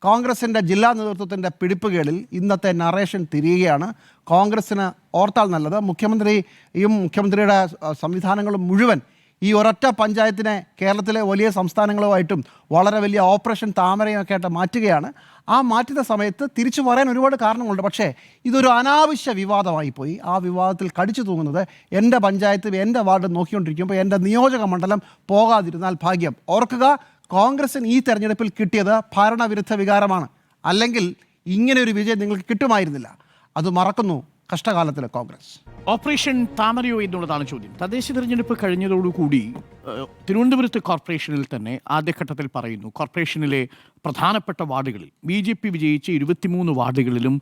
കോൺഗ്രസിൻ്റെ ജില്ലാ നേതൃത്വത്തിൻ്റെ പിടിപ്പുകേടിൽ ഇന്നത്തെ നറേഷൻ തിരിയുകയാണ്. കോൺഗ്രസ്സിന് ഓർത്താൽ നല്ലത്, മുഖ്യമന്ത്രിയുടെ സംവിധാനങ്ങളും മുഴുവൻ ഈ ഒരൊറ്റ പഞ്ചായത്തിനെ കേരളത്തിലെ വലിയ സംസ്ഥാനങ്ങളുമായിട്ടും വളരെ വലിയ ഓപ്പറേഷൻ താമരയൊക്കെ ആയിട്ട് മാറ്റുകയാണ്. ആ മാറ്റുന്ന സമയത്ത് തിരിച്ചു പറയാൻ ഒരുപാട് കാരണങ്ങളുണ്ട്. പക്ഷേ ഇതൊരു അനാവശ്യ വിവാദമായി പോയി. ആ വിവാദത്തിൽ കടിച്ചു തൂങ്ങുന്നത് എൻ്റെ പഞ്ചായത്ത്, എൻ്റെ വാർഡ് നോക്കിക്കൊണ്ടിരിക്കുമ്പോൾ എൻ്റെ നിയോജക മണ്ഡലം പോകാതിരുന്നാൽ ഭാഗ്യം. ഓർക്കുക, കോൺഗ്രസിന് ഈ തെരഞ്ഞെടുപ്പിൽ കിട്ടിയത് ഭരണവിരുദ്ധ വികാരമാണ്. അല്ലെങ്കിൽ ഇങ്ങനെ ഒരു വിജയം നിങ്ങൾക്ക് കിട്ടുമായിരുന്നില്ല. അത് മറക്കുന്നു കഷ്ടകാലത്തിലെ കോൺഗ്രസ്. ഓപ്പറേഷൻ താമരയോ എന്നുള്ളതാണ് ചോദ്യം. തദ്ദേശ തിരഞ്ഞെടുപ്പ് കഴിഞ്ഞതോടുകൂടി തിരുവനന്തപുരത്ത് കോർപ്പറേഷനിൽ തന്നെ ആദ്യഘട്ടത്തിൽ പറയുന്നു, കോർപ്പറേഷനിലെ പ്രധാനപ്പെട്ട വാർഡുകളിൽ BJP വിജയിച്ച 23 വാർഡുകളിലും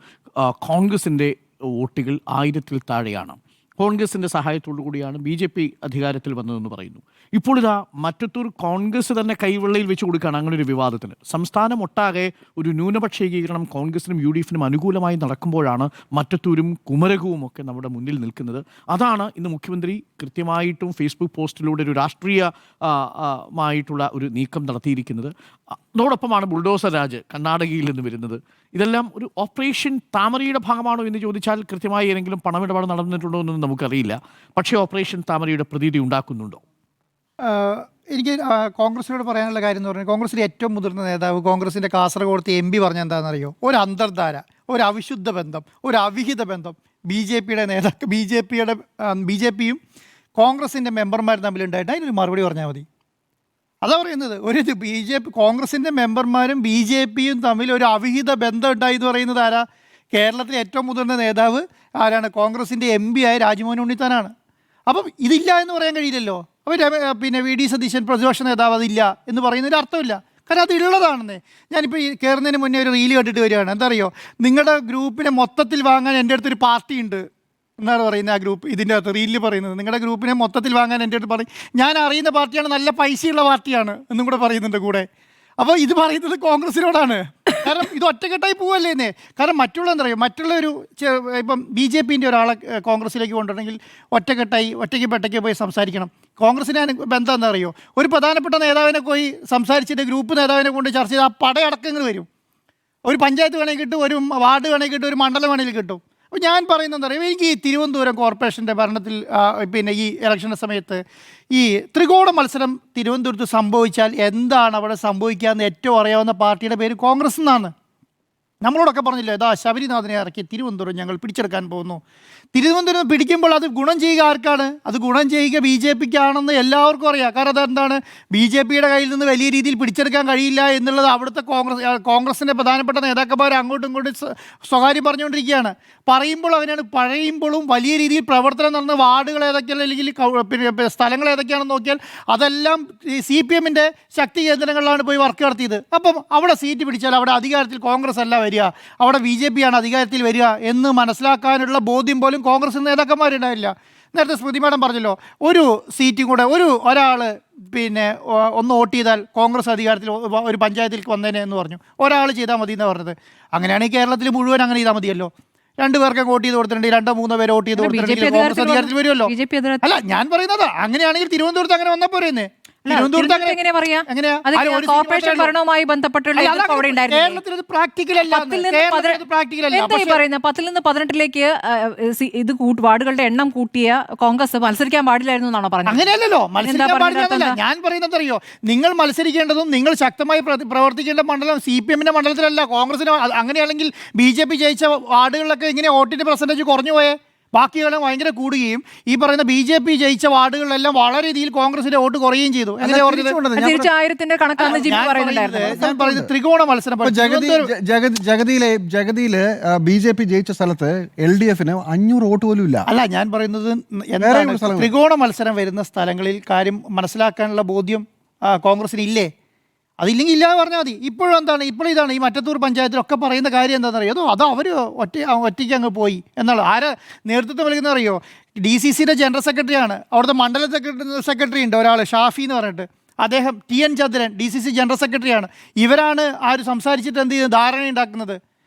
കോൺഗ്രസിൻ്റെ വോട്ടുകൾ 1000-ൽ താഴെയാണ്. കോൺഗ്രസിൻ്റെ സഹായത്തോടു കൂടിയാണ് BJP അധികാരത്തിൽ വന്നതെന്ന് പറയുന്നു. ഇപ്പോൾ ഇതാ മറ്റത്തൂർ കോൺഗ്രസ് തന്നെ കൈവെള്ളയിൽ വെച്ച് കൊടുക്കുകയാണ് അങ്ങനെ ഒരു വിവാദത്തിന്. സംസ്ഥാനം ഒട്ടാകെ ഒരു ന്യൂനപക്ഷ ഏകീകരണം കോൺഗ്രസിനും UDF-നും അനുകൂലമായി നടക്കുമ്പോഴാണ് മറ്റത്തൂരും കുമരകവും ഒക്കെ നമ്മുടെ മുന്നിൽ നിൽക്കുന്നത്. അതാണ് ഇന്ന് മുഖ്യമന്ത്രി കൃത്യമായിട്ടും ഫേസ്ബുക്ക് പോസ്റ്റിലൂടെ ഒരു രാഷ്ട്രീയമായിട്ടുള്ള ഒരു നീക്കം നടത്തിയിരിക്കുന്നത്. അതോടൊപ്പമാണ് ബുൾഡോസർ രാജ് കർണാടകയിൽ നിന്ന് വരുന്നത്. ഇതെല്ലാം ഒരു ഓപ്പറേഷൻ താമരയുടെ ഭാഗമാണോ എന്ന് ചോദിച്ചാൽ കൃത്യമായി ഏതെങ്കിലും പണമിടപാട് നടന്നിട്ടുണ്ടോ എന്നൊന്നും നമുക്കറിയില്ല. പക്ഷേ ഓപ്പറേഷൻ താമരയുടെ പ്രതീതി ഉണ്ടാക്കുന്നുണ്ടോ? എനിക്ക് കോൺഗ്രസിനോട് പറയാനുള്ള കാര്യം എന്ന് പറഞ്ഞാൽ, കോൺഗ്രസിലെ ഏറ്റവും മുതിർന്ന നേതാവ്, കോൺഗ്രസിൻ്റെ കാസർഗോഡത്തെ MP പറഞ്ഞ എന്താണെന്നറിയോ? ഒരു അന്തർധാര, ഒരു അവിശുദ്ധ ബന്ധം, ഒരു അവിഹിത ബന്ധം BJPയുടെ നേതാക്കൾ, BJPയും കോൺഗ്രസിൻ്റെ മെമ്പർമാരും തമ്മിലുണ്ടായിട്ട് അതിനൊരു മറുപടി പറഞ്ഞാൽ മതി. അതാ പറയുന്നത്, ഒരു കോൺഗ്രസിൻ്റെ മെമ്പർമാരും BJPയും തമ്മിൽ ഒരു അവിഹിത ബന്ധം ഉണ്ടായി എന്ന് പറയുന്നത് ആരാ? കേരളത്തിലെ ഏറ്റവും മുതിർന്ന നേതാവ് ആരാണ്? കോൺഗ്രസിൻ്റെ MP ആയ രാജ്മോഹൻ ഉണ്ണിത്താനാണ്. അപ്പം ഇതില്ല എന്ന് പറയാൻ കഴിയില്ലല്ലോ. അപ്പോൾ പിന്നെ VD സതീശൻ പ്രതിപക്ഷ നേതാവ് അതില്ല എന്ന് പറയുന്നതിൽ അർത്ഥമില്ല. കാരണം അത് ഉള്ളതാണെന്നേ. ഞാനിപ്പോൾ ഈ കയറുന്നതിന് മുന്നേ ഒരു റീല് കണ്ടിട്ട് വരികയാണ്. എന്താ അറിയോ? നിങ്ങളുടെ ഗ്രൂപ്പിനെ മൊത്തത്തിൽ വാങ്ങാൻ എൻ്റെ അടുത്തൊരു പാർട്ടി ഉണ്ട് എന്നാണ് പറയുന്നത്. ആ ഗ്രൂപ്പ് ഇതിൻ്റെ അകത്ത് റീലിൽ പറയുന്നത്, നിങ്ങളുടെ ഗ്രൂപ്പിനെ മൊത്തത്തിൽ വാങ്ങാൻ എൻ്റെ അടുത്ത് പറയും. ഞാൻ അറിയുന്ന പാർട്ടിയാണ്, നല്ല പൈസയുള്ള പാർട്ടിയാണ് എന്നും കൂടെ പറയുന്നുണ്ട് കൂടെ. അപ്പോൾ ഇത് പറയുന്നത് കോൺഗ്രസിനോടാണ്. കാരണം ഇത് ഒറ്റക്കെട്ടായി പോവല്ലേന്നേ. കാരണം മറ്റുള്ള എന്താ പറയുക, മറ്റുള്ള ഒരു ഇപ്പം BJPൻ്റെ ഒരാളെ കോൺഗ്രസിലേക്ക് കൊണ്ടുവരണമെങ്കിൽ ഒറ്റയ്ക്ക് പോയി സംസാരിക്കണം. കോൺഗ്രസിനെ ബന്ധം എന്താ അറിയോ? ഒരു പ്രധാനപ്പെട്ട നേതാവിനെ പോയി സംസാരിച്ചിട്ട് ഗ്രൂപ്പ് നേതാവിനെ കൊണ്ട് ചർച്ച ചെയ്ത് ആ പടയടക്കങ്ങൾ വരും. ഒരു പഞ്ചായത്ത് വേണമെങ്കിൽ കിട്ടും, ഒരു വാർഡ് വേണമെങ്കിൽ കിട്ടും, ഒരു മണ്ഡലം വേണമെങ്കിൽ കിട്ടും. അപ്പോൾ ഞാൻ പറയുന്നത് എന്താ പറയുക, എനിക്ക് ഈ തിരുവനന്തപുരം കോർപ്പറേഷൻ്റെ ഭരണത്തിൽ പിന്നെ ഈ ഇലക്ഷൻ്റെ സമയത്ത് ഈ ത്രികോണ മത്സരം തിരുവനന്തപുരത്ത് സംഭവിച്ചാൽ എന്താണ് അവിടെ സംഭവിക്കുക എന്ന് ഏറ്റവും അറിയാവുന്ന പാർട്ടിയുടെ പേര് കോൺഗ്രസ് എന്നാണ്. നമ്മളോടൊക്കെ പറഞ്ഞില്ലേ, ഇതാ ശബരിനാഥനെ ഇറക്കി തിരുവനന്തപുരം ഞങ്ങൾ പിടിച്ചെടുക്കാൻ പോകുന്നു. തിരുവനന്തപുരം പിടിക്കുമ്പോൾ അത് ഗുണം ചെയ്യുക ആർക്കാണ്? അത് ഗുണം ചെയ്യുക BJPക്കാണെന്ന് എല്ലാവർക്കും അറിയാം. കാരണം അതെന്താണ്, BJPയുടെ കയ്യിൽ നിന്ന് വലിയ രീതിയിൽ പിടിച്ചെടുക്കാൻ കഴിയില്ല എന്നുള്ളത് അവിടുത്തെ കോൺഗ്രസിൻ്റെ പ്രധാനപ്പെട്ട നേതാക്കന്മാർ അങ്ങോട്ടും ഇങ്ങോട്ടും സ്വകാര്യം പറഞ്ഞുകൊണ്ടിരിക്കുകയാണ്. പറയുമ്പോഴും വലിയ രീതിയിൽ പ്രവർത്തനം നടന്ന വാർഡുകൾ ഏതൊക്കെയാണ്, അല്ലെങ്കിൽ പിന്നെ സ്ഥലങ്ങൾ ഏതൊക്കെയാണെന്ന് നോക്കിയാൽ അതെല്ലാം CPMൻ്റെ ശക്തി കേന്ദ്രങ്ങളിലാണ് പോയി വർക്ക് നടത്തിയത്. അപ്പം അവിടെ സീറ്റ് പിടിച്ചാൽ അവിടെ അധികാരത്തിൽ കോൺഗ്രസ് അല്ല വരിക, അവിടെ BJPയാണ് അധികാരത്തിൽ വരിക എന്ന് മനസ്സിലാക്കാനുള്ള ബോധ്യം പോലും കോൺഗ്രസ് നേതാക്കന്മാരുണ്ടായില്ല. നേരത്തെ സ്മൃതി മാഡം പറഞ്ഞല്ലോ, ഒരു സീറ്റും കൂടെ ഒരാൾ പിന്നെ ഒന്ന് വോട്ട് ചെയ്താൽ കോൺഗ്രസ് അധികാരത്തിൽ ഒരു പഞ്ചായത്തിൽ വന്നേനെ എന്ന് പറഞ്ഞു. ഒരാൾ ചെയ്താൽ മതി എന്നാണ് പറഞ്ഞത്. അങ്ങനെയാണെങ്കിൽ കേരളത്തിൽ മുഴുവൻ അങ്ങനെ ചെയ്താൽ മതിയല്ലോ. 2 പേർക്ക് വോട്ട് ചെയ്ത് കൊടുത്തിട്ടുണ്ടെങ്കിൽ 2-3 പേര് വോട്ട് ചെയ്ത് കൊടുത്തിട്ടുണ്ടെങ്കിൽ കോൺഗ്രസ് അധികാരത്തിൽ വരുമല്ലോ. അല്ല, ഞാൻ പറയുന്നത് അങ്ങനെയാണെങ്കിൽ തിരുവനന്തപുരത്ത് അങ്ങനെ വന്നപ്പോൾ പറയുന്നേ. കോർപ്പറേഷൻ ഭരണവുമായി ബന്ധപ്പെട്ടുള്ള പ്രാക്ടിക്കൽ അല്ല. 10 നിന്ന് 18ലേക്ക് ഇത് വാർഡുകളുടെ എണ്ണം കൂട്ടിയ കോൺഗ്രസ് മത്സരിക്കാൻ പാടില്ലായിരുന്നു എന്നാണോ പറഞ്ഞത്? അങ്ങനെയല്ലല്ലോ, മത്സരിക്കാൻ പാടില്ല. ഞാൻ പറയുന്നത് അറിയോ, നിങ്ങൾ മത്സരിക്കേണ്ടതും നിങ്ങൾ ശക്തമായി പ്രവർത്തിക്കേണ്ട മണ്ഡലം CPMന്റെ മണ്ഡലത്തിലല്ല, കോൺഗ്രസിന്. അങ്ങനെയാണെങ്കിൽ BJP ജയിച്ച വാർഡുകളിലൊക്കെ ഇങ്ങനെ വോട്ടിന്റെ പെർസെന്റേജ് കുറഞ്ഞു പോയേ, ബാക്കിയെല്ലാം ഭയങ്കര കൂടുകയും ഈ പറയുന്ന BJP ജയിച്ച വാർഡുകളിലെല്ലാം വളരെ രീതിയിൽ കോൺഗ്രസിന്റെ വോട്ട് കുറയുകയും ചെയ്തു. ഞാൻ പറയുന്നത് ത്രികോണ മത്സരം. ജഗതിയില് BJP ജയിച്ച സ്ഥലത്ത് LDFന് 500 വോട്ട് പോലും ഇല്ല. അല്ല, ഞാൻ പറയുന്നത് എന്താണ്, ത്രികോണ മത്സരം വരുന്ന സ്ഥലങ്ങളിൽ കാര്യം മനസ്സിലാക്കാനുള്ള ബോധ്യം കോൺഗ്രസിന് ഇല്ലേ? അതില്ലെങ്കിൽ ഇല്ലാതെ പറഞ്ഞാൽ മതി. ഇപ്പോഴും ഇതാണ് ഈ മറ്റത്തൂർ പഞ്ചായത്തിലൊക്കെ പറയുന്ന കാര്യം എന്താണെന്നറിയോ? അതോ അവർ ഒറ്റയ്ക്ക് അങ്ങ് പോയി എന്നുള്ള ആരെ നേതൃത്വം നൽകുന്ന അറിയോ? DCCയുടെ ജനറൽ സെക്രട്ടറിയാണ്. അവിടുത്തെ മണ്ഡല സെക്രട്ടറി ഉണ്ട് ഒരാൾ, ഷാഫി എന്ന് പറഞ്ഞിട്ട്. അദ്ദേഹം TN ചന്ദ്രൻ DCC ജനറൽ സെക്രട്ടറിയാണ്. ഇവരാണ് സംസാരിച്ചിട്ട് എന്ത് ചെയ്യുന്നത്, ധാരണ ഉണ്ടാക്കുന്നത്.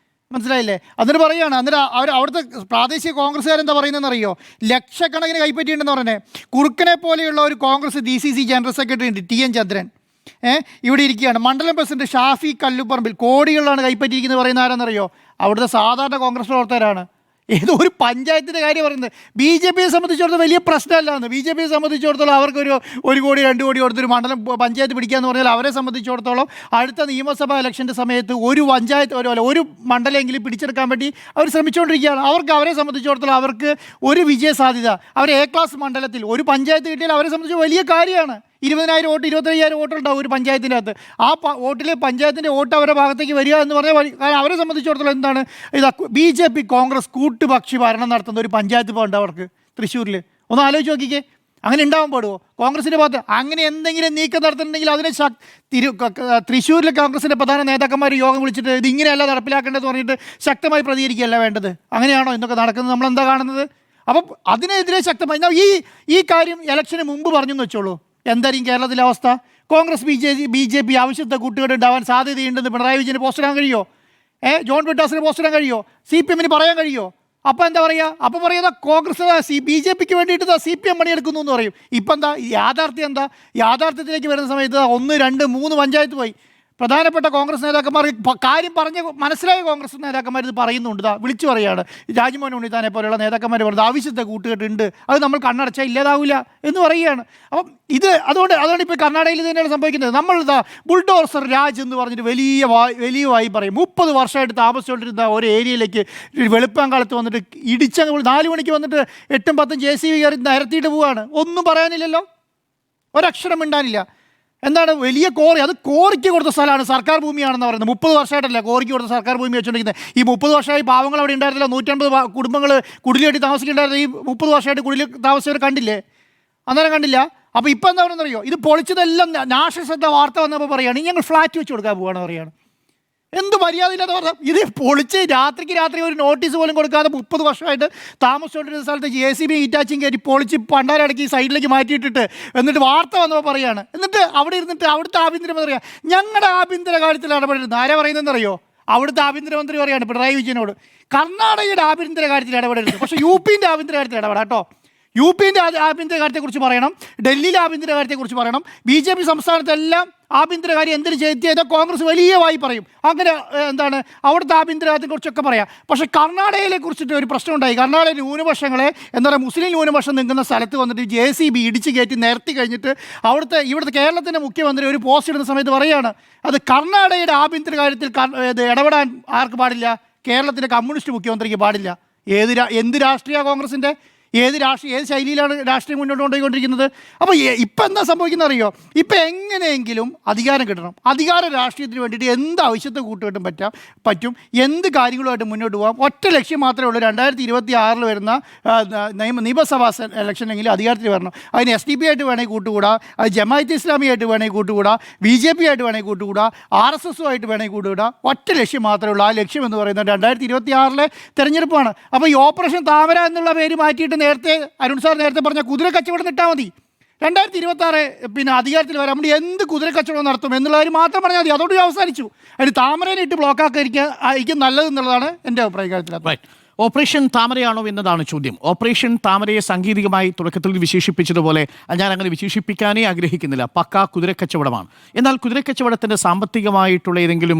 മനസ്സിലായില്ലേ? എന്നിട്ട് പറയുകയാണ്, എന്നിട്ട് അവിടുത്തെ പ്രാദേശിക കോൺഗ്രസ്സുകാരെന്താ പറയുന്നതെന്ന് അറിയോ? ലക്ഷക്കണക്കിന് കൈപ്പറ്റിയിട്ടുണ്ടെന്ന് പറഞ്ഞേ. കുറുക്കനെ പോലെയുള്ള ഒരു കോൺഗ്രസ് DCC ജനറൽ സെക്രട്ടറി ഉണ്ട്, TN ചന്ദ്രൻ. ഇവിടെ ഇരിക്കുകയാണ്. മണ്ഡലം പ്രസിഡന്റ് ഷാഫി കല്ലുപ്പറമ്പിൽ കോടികളാണ് കൈപ്പറ്റിയിരിക്കുന്നത് പറയുന്ന ആരാന്നറിയോ? അവിടുത്തെ സാധാരണ കോൺഗ്രസ് പ്രവർത്തകരാണ്. ഏതോ ഒരു പഞ്ചായത്തിൻ്റെ കാര്യം പറയുന്നത്. BJPയെ സംബന്ധിച്ചിടത്തോളം വലിയ പ്രശ്നമല്ലാന്ന്. BJPയെ സംബന്ധിച്ചിടത്തോളം അവർക്കൊരു 1 കോടി 2 കോടി കൊടുത്തൊരു മണ്ഡലം പഞ്ചായത്ത് പിടിക്കാന്ന് പറഞ്ഞാൽ അവരെ സംബന്ധിച്ചിടത്തോളം അടുത്ത നിയമസഭാ ഇലക്ഷൻ്റെ സമയത്ത് ഒരു മണ്ഡലമെങ്കിലും പിടിച്ചെടുക്കാൻ വേണ്ടി അവർ ശ്രമിച്ചുകൊണ്ടിരിക്കുകയാണ്. അവരെ സംബന്ധിച്ചിടത്തോളം അവർക്ക് ഒരു വിജയ സാധ്യത, അവർ A ക്ലാസ് മണ്ഡലത്തിൽ ഒരു പഞ്ചായത്ത് കിട്ടിയാൽ അവരെ സംബന്ധിച്ച് വലിയ കാര്യമാണ്. 20,000 വോട്ട് 25,000 വോട്ടുണ്ടാവും ഒരു പഞ്ചായത്തിൻ്റെ അകത്ത്. ആ വോട്ടിൽ പഞ്ചായത്തിൻ്റെ വോട്ട് അവരുടെ ഭാഗത്തേക്ക് വരിക എന്ന് പറഞ്ഞാൽ കാരണം അവരെ സംബന്ധിച്ചിടത്തോളം എന്താണ് ഇത് BJP കോൺഗ്രസ് കൂട്ടുപക്ഷി ഭരണം നടത്തുന്ന ഒരു പഞ്ചായത്ത് ഇപ്പോൾ ഉണ്ട് അവർക്ക് തൃശ്ശൂരിൽ. ഒന്ന് ആലോചിച്ച് നോക്കിക്കേ, അങ്ങനെ ഉണ്ടാവാൻ പാടുമോ കോൺഗ്രസിൻ്റെ ഭാഗത്ത്? അങ്ങനെ എന്തെങ്കിലും നീക്കം നടത്തുന്നുണ്ടെങ്കിൽ അതിനെ തൃശ്ശൂരിലെ കോൺഗ്രസിൻ്റെ പ്രധാന നേതാക്കന്മാർ യോഗം വിളിച്ചിട്ട് ഇത് ഇങ്ങനെയല്ല നടപ്പിലാക്കേണ്ടതെന്ന് പറഞ്ഞിട്ട് ശക്തമായി പ്രതികരിക്കുകയല്ല വേണ്ടത്. അങ്ങനെയാണോ ഇന്നൊക്കെ നടക്കുന്നത്? നമ്മളെന്താ കാണുന്നത്? അപ്പം അതിനെതിരെ ശക്തമായി ഈ കാര്യം ഇലക്ഷന് മുമ്പ് പറഞ്ഞു എന്ന് വെച്ചോളൂ. എന്തായിരിക്കും കേരളത്തിലെ അവസ്ഥ? കോൺഗ്രസ് BJP ആവശ്യത്തെ കൂട്ടുകെട്ട് ഉണ്ടാവാൻ സാധ്യതയുണ്ടെന്ന് പിണറായി വിജയന് പോസ്റ്റ് ഇടാൻ കഴിയുമോ? ജോൺ ബ്രിട്ടാസിന് പോസ്റ്റ് ഇടാൻ കഴിയുമോ? CPM പറയാൻ കഴിയുമോ? അപ്പോൾ എന്താ പറയുക? അപ്പോൾ പറയുക കോൺഗ്രസ് BJPക്ക് വേണ്ടിയിട്ട് CPM പണിയെടുക്കുന്നു എന്ന് പറയും. ഇപ്പം എന്താ യാഥാർത്ഥ്യം? എന്താ യാഥാർത്ഥ്യത്തിലേക്ക് വരുന്ന സമയത്ത് 1, 2, 3 പഞ്ചായത്ത് പോയി. പ്രധാനപ്പെട്ട കോൺഗ്രസ് നേതാക്കന്മാർ കാര്യം പറഞ്ഞ് മനസ്സിലായ കോൺഗ്രസ് നേതാക്കന്മാർ ഇത് പറയുന്നുണ്ട്. വിളിച്ചു പറയുകയാണ്. രാജ്മോഹൻ ഉണ്ണിത്താനെ പോലെയുള്ള നേതാക്കന്മാർ പറഞ്ഞത് ആവശ്യത്തെ കൂട്ടുകെട്ടുണ്ട്, അത് നമ്മൾ കണ്ണടച്ചാൽ ഇല്ലാതാവില്ല എന്ന് പറയുകയാണ്. അപ്പം അതുകൊണ്ട് ഇപ്പോൾ കർണാടകയിൽ തന്നെയാണ് സംഭവിക്കുന്നത്. നമ്മൾ ബുൾഡോസർ രാജ് എന്ന് പറഞ്ഞിട്ട് വലിയവായി പറയും. 30 വർഷമായിട്ട് താമസിച്ചുകൊണ്ടിരുന്ന ഒരു ഏരിയയിലേക്ക് വെളുപ്പാങ്കാലത്ത് വന്നിട്ട് ഇടിച്ചങ്ങ് 4 മണിക്ക് വന്നിട്ട് 8ഉം 10ഉം JCB കയറി നിരത്തിയിട്ട് പോവുകയാണ്. ഒന്നും പറയാനില്ലല്ലോ, ഒരക്ഷരം മിണ്ടാനില്ല. എന്താണ് വലിയ കോറി? അത് കോറിക്ക് കൊടുത്ത സ്ഥലമാണ്, സർക്കാർ ഭൂമിയാണെന്ന് പറയുന്നത്. 30 വർഷമായിട്ടല്ല കോറിക്ക് കൊടുത്ത സർക്കാർ ഭൂമി വെച്ചുകൊണ്ടിരിക്കുന്നത്. ഈ 30 വർഷമായി പാവങ്ങൾ അവിടെ ഉണ്ടായിരുന്നില്ല. 150 കുടുംബങ്ങൾ കുടിലേറ്റി താമസിക്കേണ്ടായിരുന്നു. ഈ 30 വർഷമായിട്ട് കുടിൽ താമസിച്ചവർ കണ്ടില്ലേ? അന്നേരം കണ്ടില്ല. അപ്പോൾ ഇപ്പം എന്താ പറയുന്നറിയോ? ഇത് പൊളിച്ചതെല്ലാം നാശശ്രദ്ധ വാർത്ത വന്നപ്പോൾ പറയുകയാണ് ഞങ്ങൾ ഫ്ലാറ്റ് വെച്ച് കൊടുക്കാൻ പോവുകയാണ് പറയുകയാണ്. എന്ത് മര്യാദയില്ലാതെ പറഞ്ഞാൽ ഇത് പൊളിച്ച് രാത്രി ഒരു നോട്ടീസ് പോലും കൊടുക്കാതെ 30 വർഷമായിട്ട് താമസിച്ചുകൊണ്ടിരുന്ന സ്ഥലത്ത് JCB ഈറ്റാച്ചിങ് കയറ്റി പൊളിച്ച് പണ്ടാരടക്കി സൈഡിലേക്ക് മാറ്റിയിട്ടിട്ട് എന്നിട്ട് വാർത്ത വന്നപ്പോൾ പറയുകയാണ്. എന്നിട്ട് അവിടെ ഇരുന്നിട്ട് അവിടുത്തെ ആഭ്യന്തരമന്ത്രി പറയുക ഞങ്ങളുടെ ആഭ്യന്തര കാര്യത്തിൽ ഇടപെടരുത്. ആരാ പറയുന്നതെന്നറിയോ? അവിടുത്തെ ആഭ്യന്തരമന്ത്രി പറയാണ് പിണറായി വിജയനോട് കർണാടകയുടെ ആഭ്യന്തര കാര്യത്തിൽ ഇടപെടരുത്, പക്ഷേ UPൻ്റെ ആഭ്യന്തര കാര്യത്തിൽ ഇടപെടാം കേട്ടോ. UPൻ്റെ ആഭ്യന്തര കാര്യത്തെക്കുറിച്ച് പറയണം, ഡൽഹിയിലെ ആഭ്യന്തര കാര്യത്തെക്കുറിച്ച് പറയണം. BJP സംസ്ഥാനത്തെല്ലാം ആഭ്യന്തര കാര്യം എന്തിനു ചെയ്താൽ കോൺഗ്രസ് വലിയവായി പറയും. അങ്ങനെ എന്താണ് അവിടുത്തെ ആഭ്യന്തര കാര്യത്തെക്കുറിച്ചൊക്കെ പറയാം. പക്ഷേ കർണാടകയിലെ കുറിച്ചിട്ട് ഒരു പ്രശ്നം ഉണ്ടായി. കർണാടക ന്യൂനപക്ഷങ്ങളെ എന്താ പറയുക മുസ്ലിം ന്യൂനപക്ഷം നിൽക്കുന്ന സ്ഥലത്ത് വന്നിട്ട് JCB ഇടിച്ച് കയറ്റി നിരത്തി കഴിഞ്ഞിട്ട് ഇവിടുത്തെ കേരളത്തിൻ്റെ മുഖ്യമന്ത്രി ഒരു പോസ്റ്റ് ഇടുന്ന സമയത്ത് പറയുകയാണ് അത് കർണാടകയുടെ ആഭ്യന്തര കാര്യത്തിൽ ഇടപെടാൻ ആർക്ക് പാടില്ല? കേരളത്തിലെ കമ്മ്യൂണിസ്റ്റ് മുഖ്യമന്ത്രിക്ക് പാടില്ല. എന്ത് രാഷ്ട്രീയ കോൺഗ്രസിൻ്റെ ഏത് ശൈലിയിലാണ് രാഷ്ട്രീയം മുന്നോട്ട് കൊണ്ടുപോയിക്കൊണ്ടിരിക്കുന്നത്? അപ്പോൾ ഇപ്പം എന്താ സംഭവിക്കുന്നത് അറിയോ? ഇപ്പം എങ്ങനെയെങ്കിലും അധികാരം കിട്ടണം. അധികാര രാഷ്ട്രീയത്തിന് വേണ്ടിയിട്ട് എന്ത് ആവശ്യത്തെ കൂട്ടുകെട്ടും പറ്റും, എന്ത് കാര്യങ്ങളുമായിട്ട് മുന്നോട്ട് പോകാം. ഒറ്റ ലക്ഷ്യം മാത്രമേ ഉള്ളൂ. 2026 വരുന്ന നിയമസഭാ ഇലക്ഷനെങ്കിലും അധികാരത്തിൽ വരണം. അതിന് SDP ആയിട്ട് വേണമെങ്കിൽ കൂട്ടുകൂടാ, അത് ജമാഅത്ത് ഇസ്ലാമി ആയിട്ട് വേണമെങ്കിൽ കൂട്ടുകൂടാ, BJP ആയിട്ട് വേണമെങ്കിൽ കൂട്ടുകൂടാ, RSS ആയിട്ട് വേണമെങ്കിൽ കൂട്ടുകൂടാ. ഒറ്റ ലക്ഷ്യം മാത്രമേ ഉള്ളൂ. ആ ലക്ഷ്യം എന്ന് പറയുന്നത് 2026 തെരഞ്ഞെടുപ്പാണ്. അപ്പോൾ ഈ ഓപ്പറേഷൻ താമര എന്നുള്ള പേര് മാറ്റിയിട്ട് നേരത്തെ അരുൺ സാർ നേരത്തെ പറഞ്ഞ കുതിര കച്ചവടം ഇട്ടാൽ മതി. 2026 അധികാരത്തിൽ വരാൻ വേണ്ടി എന്ത് കുതിര കച്ചവടം നടത്തും എന്നുള്ള കാര്യം മാത്രം പറഞ്ഞാൽ മതി. അതോട് അവസാനിച്ചു. അതിന് താമരനെ ഇട്ട് ബ്ലോക്കായിരിക്കും നല്ലതെന്നുള്ളതാണ് എൻ്റെ അഭിപ്രായത്തിൽ. ഓപ്പറേഷൻ താമരയാണോ എന്നതാണ് ചോദ്യം. ഓപ്പറേഷൻ താമരയെ സാങ്കേതികമായി തുടക്കത്തിൽ വിശേഷിപ്പിച്ചതുപോലെ ഞാൻ അങ്ങനെ വിശേഷിപ്പിക്കാനേ ആഗ്രഹിക്കുന്നില്ല. പക്കാ കുതിരക്കച്ചവടമാണ്. എന്നാൽ കുതിരക്കച്ചവടത്തിൻ്റെ സാമ്പത്തികമായിട്ടുള്ള ഏതെങ്കിലും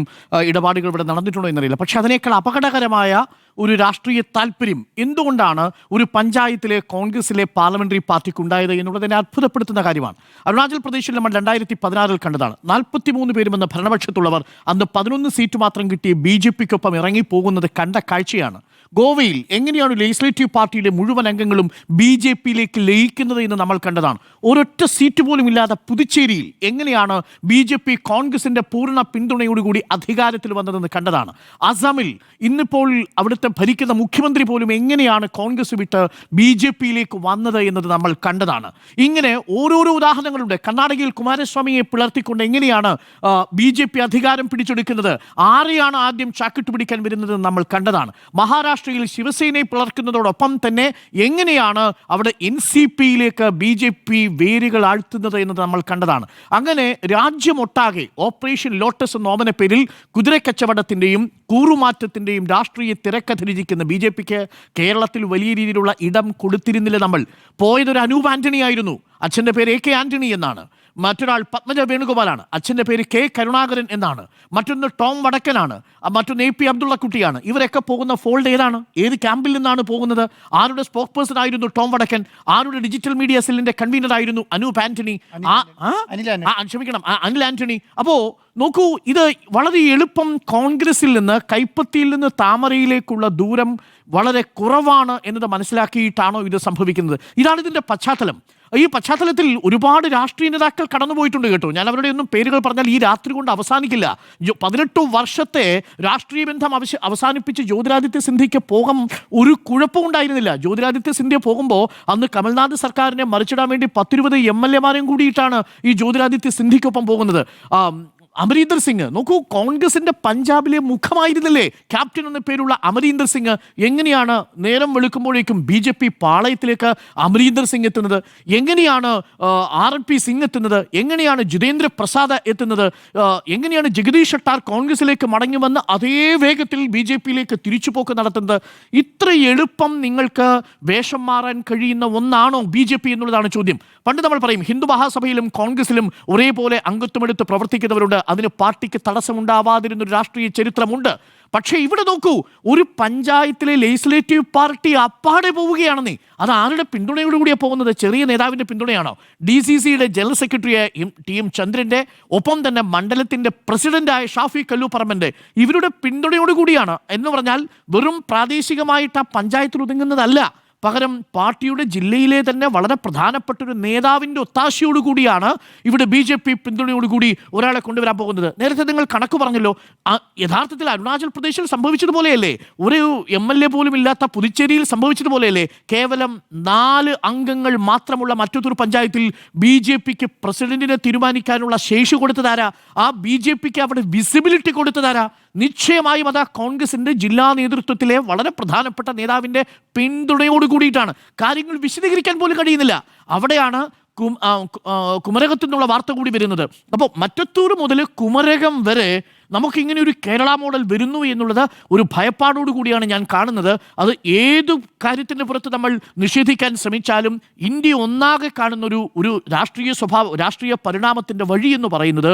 ഇടപാടുകൾ ഇവിടെ നടന്നിട്ടുണ്ടോ എന്നറിയില്ല. പക്ഷെ അതിനേക്കാൾ അപകടകരമായ ഒരു രാഷ്ട്രീയ താല്പര്യം എന്തുകൊണ്ടാണ് ഒരു പഞ്ചായത്തിലെ കോൺഗ്രസിലെ പാർലമെന്ററി പാർട്ടിക്ക് ഉണ്ടായത് എന്നുള്ളതിനെ അത്ഭുതപ്പെടുത്തുന്ന കാര്യമാണ്. അരുണാചൽ പ്രദേശിൽ നമ്മൾ 2016 കണ്ടതാണ്. 43 പേരുമെന്ന ഭരണപക്ഷത്തുള്ളവർ അന്ന് 11 സീറ്റ് മാത്രം കിട്ടിയ BJPക്കൊപ്പം ഇറങ്ങിപ്പോകുന്നത് കണ്ട കാഴ്ചയാണ്. ഗോവയിൽ എങ്ങനെയാണ് ലെജിസ്ലേറ്റീവ് പാർട്ടിയിലെ മുഴുവൻ അംഗങ്ങളും BJPയിലേക്ക് ലയിക്കുന്നത് എന്ന് നമ്മൾ കണ്ടതാണ്. ഒരൊറ്റ സീറ്റ് പോലും ഇല്ലാതെ പുതുച്ചേരിയിൽ എങ്ങനെയാണ് BJP കോൺഗ്രസിന്റെ പൂർണ്ണ പിന്തുണയോടുകൂടി അധികാരത്തിൽ വന്നതെന്ന് കണ്ടതാണ്. അസമിൽ ഇന്നിപ്പോൾ അവിടുത്തെ ഭരിക്കുന്ന മുഖ്യമന്ത്രി പോലും എങ്ങനെയാണ് കോൺഗ്രസ് വിട്ട് BJPയിലേക്ക് വന്നത് എന്നത് നമ്മൾ കണ്ടതാണ്. ഇങ്ങനെ ഓരോരോ ഉദാഹരണങ്ങളുണ്ട്. കർണാടകയിൽ കുമാരസ്വാമിയെ പിളർത്തിക്കൊണ്ട് എങ്ങനെയാണ് BJP അധികാരം പിടിച്ചെടുക്കുന്നത്, ആരെയാണ് ആദ്യം ചാക്കിട്ട് പിടിക്കാൻ വരുന്നത് നമ്മൾ കണ്ടതാണ്. മഹാരാഷ്ട്രയിൽ ശിവസേനയെ പിളർക്കുന്നതോടൊപ്പം തന്നെ എങ്ങനെയാണ് അവിടെ NCPയിലേക്ക് BJP വേരുകൾ ആഴ്ത്തുന്നത് എന്നത് നമ്മൾ കണ്ടതാണ്. അങ്ങനെ രാജ്യമൊട്ടാകെ ഓപ്പറേഷൻ ലോട്ടസ് എന്ന ഓമന പേരിൽ കുതിരക്കച്ചവടത്തിൻ്റെയും കൂറുമാറ്റത്തിൻ്റെയും രാഷ്ട്രീയ തിരക്കഥിരിക്കുന്ന BJPക്ക് കേരളത്തിൽ വലിയ രീതിയിലുള്ള ഇടം കൊടുത്തിരുന്നില്ല. നമ്മൾ പോയതൊരു അനൂപ് ആന്റണി ആയിരുന്നു. അച്ഛൻ്റെ പേര് AK ആന്റണി എന്നാണ്. മറ്റൊരാൾ പത്മജ വേണുഗോപാലാണ്. അച്ഛൻ്റെ പേര് K കരുണാകരൻ എന്നാണ്. മറ്റൊന്ന് ടോം വടക്കനാണ്. മറ്റൊന്ന് AP അബ്ദുള്ളക്കുട്ടിയാണ്. ഇവരൊക്കെ പോകുന്ന ഫോൾഡ് ഏതാണ്? ഏത് ക്യാമ്പിൽ നിന്നാണ് പോകുന്നത്? ആരുടെ സ്പോക്ക് പേഴ്സൺ ആയിരുന്നു ടോം വടക്കൻ? ആരുടെ ഡിജിറ്റൽ മീഡിയ സെല്ലിന്റെ കൺവീനർ ആയിരുന്നു അനൂപ് ആന്റണി? അനിൽ ആന്റണി. അപ്പോൾ നോക്കൂ, ഇത് വളരെ എളുപ്പം കോൺഗ്രസിൽ നിന്ന് കൈപ്പത്തിയിൽ നിന്ന് താമരയിലേക്കുള്ള ദൂരം വളരെ കുറവാണ് എന്നത് മനസ്സിലാക്കിയിട്ടാണോ ഇത് സംഭവിക്കുന്നത്? ഇതാണ് ഇതിൻ്റെ പശ്ചാത്തലം. ഈ പശ്ചാത്തലത്തിൽ ഒരുപാട് രാഷ്ട്രീയ നേതാക്കൾ കടന്നുപോയിട്ടുണ്ട് കേട്ടോ. ഞാൻ അവരുടെ ഒന്നും പേരുകൾ പറഞ്ഞാൽ ഈ രാത്രി കൊണ്ട് അവസാനിക്കില്ല. 18 വർഷത്തെ രാഷ്ട്രീയ ബന്ധം അവസാനിപ്പിച്ച് ജ്യോതിരാദിത്യ സിന്ധ്യയ്ക്ക് ഒരു കുഴപ്പവും ഉണ്ടായിരുന്നില്ല. ജ്യോതിരാദിത്യ സിന്ധ്യ പോകുമ്പോൾ അന്ന് കമൽനാഥ് സർക്കാരിനെ മറിച്ചിടാൻ വേണ്ടി 10-20 MLA-മാരെയും കൂടിയിട്ടാണ് ഈ ജ്യോതിരാദിത്യ സിന്ധ്യയ്ക്കൊപ്പം പോകുന്നത്. അമരീന്ദർ സിംഗ് നോക്കൂ, കോൺഗ്രസിന്റെ പഞ്ചാബിലെ മുഖമായിരുന്നില്ലേ ക്യാപ്റ്റൻ എന്ന പേരുള്ള അമരീന്ദർ സിംഗ്? എങ്ങനെയാണ് നേരം വെളുക്കുമ്പോഴേക്കും BJP പാളയത്തിലേക്ക് അമരീന്ദർ സിംഗ് എത്തുന്നത്? എങ്ങനെയാണ് RNP സിംഗ് എത്തുന്നത്? എങ്ങനെയാണ് ജിതേന്ദ്ര പ്രസാദ് എത്തുന്നത്? എങ്ങനെയാണ് ജഗദീഷ് ഷട്ടാർ കോൺഗ്രസിലേക്ക് മടങ്ങി വന്ന് അതേ വേഗത്തിൽ BJPയിലേക്ക് തിരിച്ചുപോക്ക് നടത്തുന്നത്? ഇത്ര എളുപ്പം നിങ്ങൾക്ക് വേഷം മാറാൻ കഴിയുന്ന ഒന്നാണോ BJP എന്നുള്ളതാണ് ചോദ്യം. പണ്ട് നമ്മൾ പറയും ഹിന്ദു മഹാസഭയിലും കോൺഗ്രസിലും ഒരേപോലെ അംഗത്വമെടുത്ത് പ്രവർത്തിക്കുന്നവരുണ്ട്, അതിന് പാർട്ടിക്ക് തടസ്സമുണ്ടാവാതിരുന്നൊരു രാഷ്ട്രീയ ചരിത്രമുണ്ട്. പക്ഷേ ഇവിടെ നോക്കൂ, ഒരു പഞ്ചായത്തിലെ ലെജിസ്ലേറ്റീവ് പാർട്ടി അപ്പാടെ പോവുകയാണെന്നേ. അത് ആരുടെ പിന്തുണയോടുകൂടിയാണ് പോകുന്നത്? ചെറിയ നേതാവിൻ്റെ പിന്തുണയാണോ? DCCയുടെ ജനറൽ സെക്രട്ടറിയായ TM ചന്ദ്രൻ്റെ ഒപ്പം തന്നെ മണ്ഡലത്തിൻ്റെ പ്രസിഡന്റായ ഷാഫി കല്ലൂപ്പറമ്പൻ്റെ ഇവരുടെ പിന്തുണയോടുകൂടിയാണ്. എന്ന് പറഞ്ഞാൽ വെറും പ്രാദേശികമായിട്ട് ആ പഞ്ചായത്തിൽ ഒതുങ്ങുന്നതല്ല, പകരം പാർട്ടിയുടെ ജില്ലയിലെ തന്നെ വളരെ പ്രധാനപ്പെട്ട ഒരു നേതാവിൻ്റെ ഒത്താശയോടുകൂടിയാണ് ഇവിടെ BJP പിന്തുണയോടുകൂടി ഒരാളെ കൊണ്ടുവരാൻ പോകുന്നത്. നേരത്തെ നിങ്ങൾ കണക്ക് പറഞ്ഞല്ലോ, യഥാർത്ഥത്തിൽ അരുണാചൽ പ്രദേശിൽ സംഭവിച്ചതുപോലെയല്ലേ? ഒരു MLA പോലും ഇല്ലാത്ത പുതുച്ചേരിയിൽ സംഭവിച്ചതുപോലെയല്ലേ? കേവലം 4 അംഗങ്ങൾ മാത്രമുള്ള മറ്റൊരു പഞ്ചായത്തിൽ BJPക്ക് പ്രസിഡന്റിനെ തീരുമാനിക്കാനുള്ള ശേഷി കൊടുത്തതാരാ? ആ BJPക്ക് അവിടെ വിസിബിലിറ്റി കൊടുത്തതാരാ? നിശ്ചയമായും അത് കോൺഗ്രസിൻ്റെ ജില്ലാ നേതൃത്വത്തിലെ വളരെ പ്രധാനപ്പെട്ട നേതാവിൻ്റെ പിന്തുണയോട് കൂടിയിട്ടാണ്. കാര്യങ്ങൾ വിശദീകരിക്കാൻ പോലും കഴിയുന്നില്ല. അവിടെയാണ് കുമരകത്തു നിന്നുള്ള വാർത്ത കൂടി വരുന്നത്. അപ്പോൾ മറ്റത്തൂർ മുതൽ കുമരകം വരെ നമുക്കിങ്ങനെ ഒരു കേരള മോഡൽ വരുന്നു എന്നുള്ളത് ഒരു ഭയപ്പാടോടു കൂടിയാണ് ഞാൻ കാണുന്നത്. അത് ഏതു കാര്യത്തിൻ്റെ പുറത്ത് നമ്മൾ നിഷേധിക്കാൻ ശ്രമിച്ചാലും ഇന്ത്യ ഒന്നാകെ കാണുന്ന ഒരു രാഷ്ട്രീയ പരിണാമത്തിൻ്റെ വഴി എന്ന് പറയുന്നത്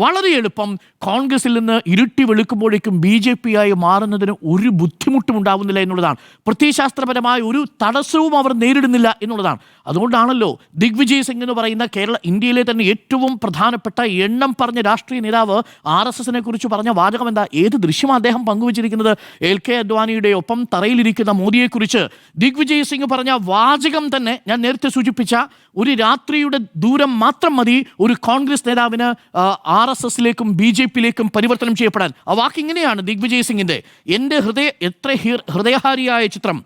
വളരെ എളുപ്പം കോൺഗ്രസിൽ നിന്ന് ഇരുട്ടി വെളുക്കുമ്പോഴേക്കും BJP-ആയി മാറുന്നതിന് ഒരു ബുദ്ധിമുട്ടും ഉണ്ടാവുന്നില്ല എന്നുള്ളതാണ്. പ്രത്യയശാസ്ത്രപരമായ ഒരു തടസ്സവും അവർ നേരിടുന്നില്ല എന്നുള്ളതാണ്. അതുകൊണ്ടാണല്ലോ ദിഗ്വിജയ് സിംഗ് എന്ന് പറയുന്ന ഇന്ത്യയിലെ തന്നെ ഏറ്റവും പ്രധാനപ്പെട്ട എണ്ണം പറഞ്ഞ രാഷ്ട്രീയ നേതാവ് RSSനെ കുറിച്ച് പറഞ്ഞ വാചകം എന്താ? ഏത് ദൃശ്യമാണ് അദ്ദേഹം പങ്കുവച്ചിരിക്കുന്നത്? LK അദ്വാനിയുടെ ഒപ്പം തറയിലിരിക്കുന്ന മോദിയെക്കുറിച്ച് ദിഗ്വിജയ് സിംഗ് പറഞ്ഞ വാചകം തന്നെ ഞാൻ നേരത്തെ സൂചിപ്പിച്ച ഒരു രാത്രിയുടെ ദൂരം മാത്രം മതി ഒരു കോൺഗ്രസ് നേതാവിന് RSSലേക്കും BJPയിലേക്കും പരിവർത്തനം ചെയ്യപ്പെടാൻ. ആ വാക്കിങ്ങനെയാണ് ദിഗ്വിജയ് സിംഗിൻ്റെ. എൻ്റെ ഹൃദയഹാരിയായ ചിത്രം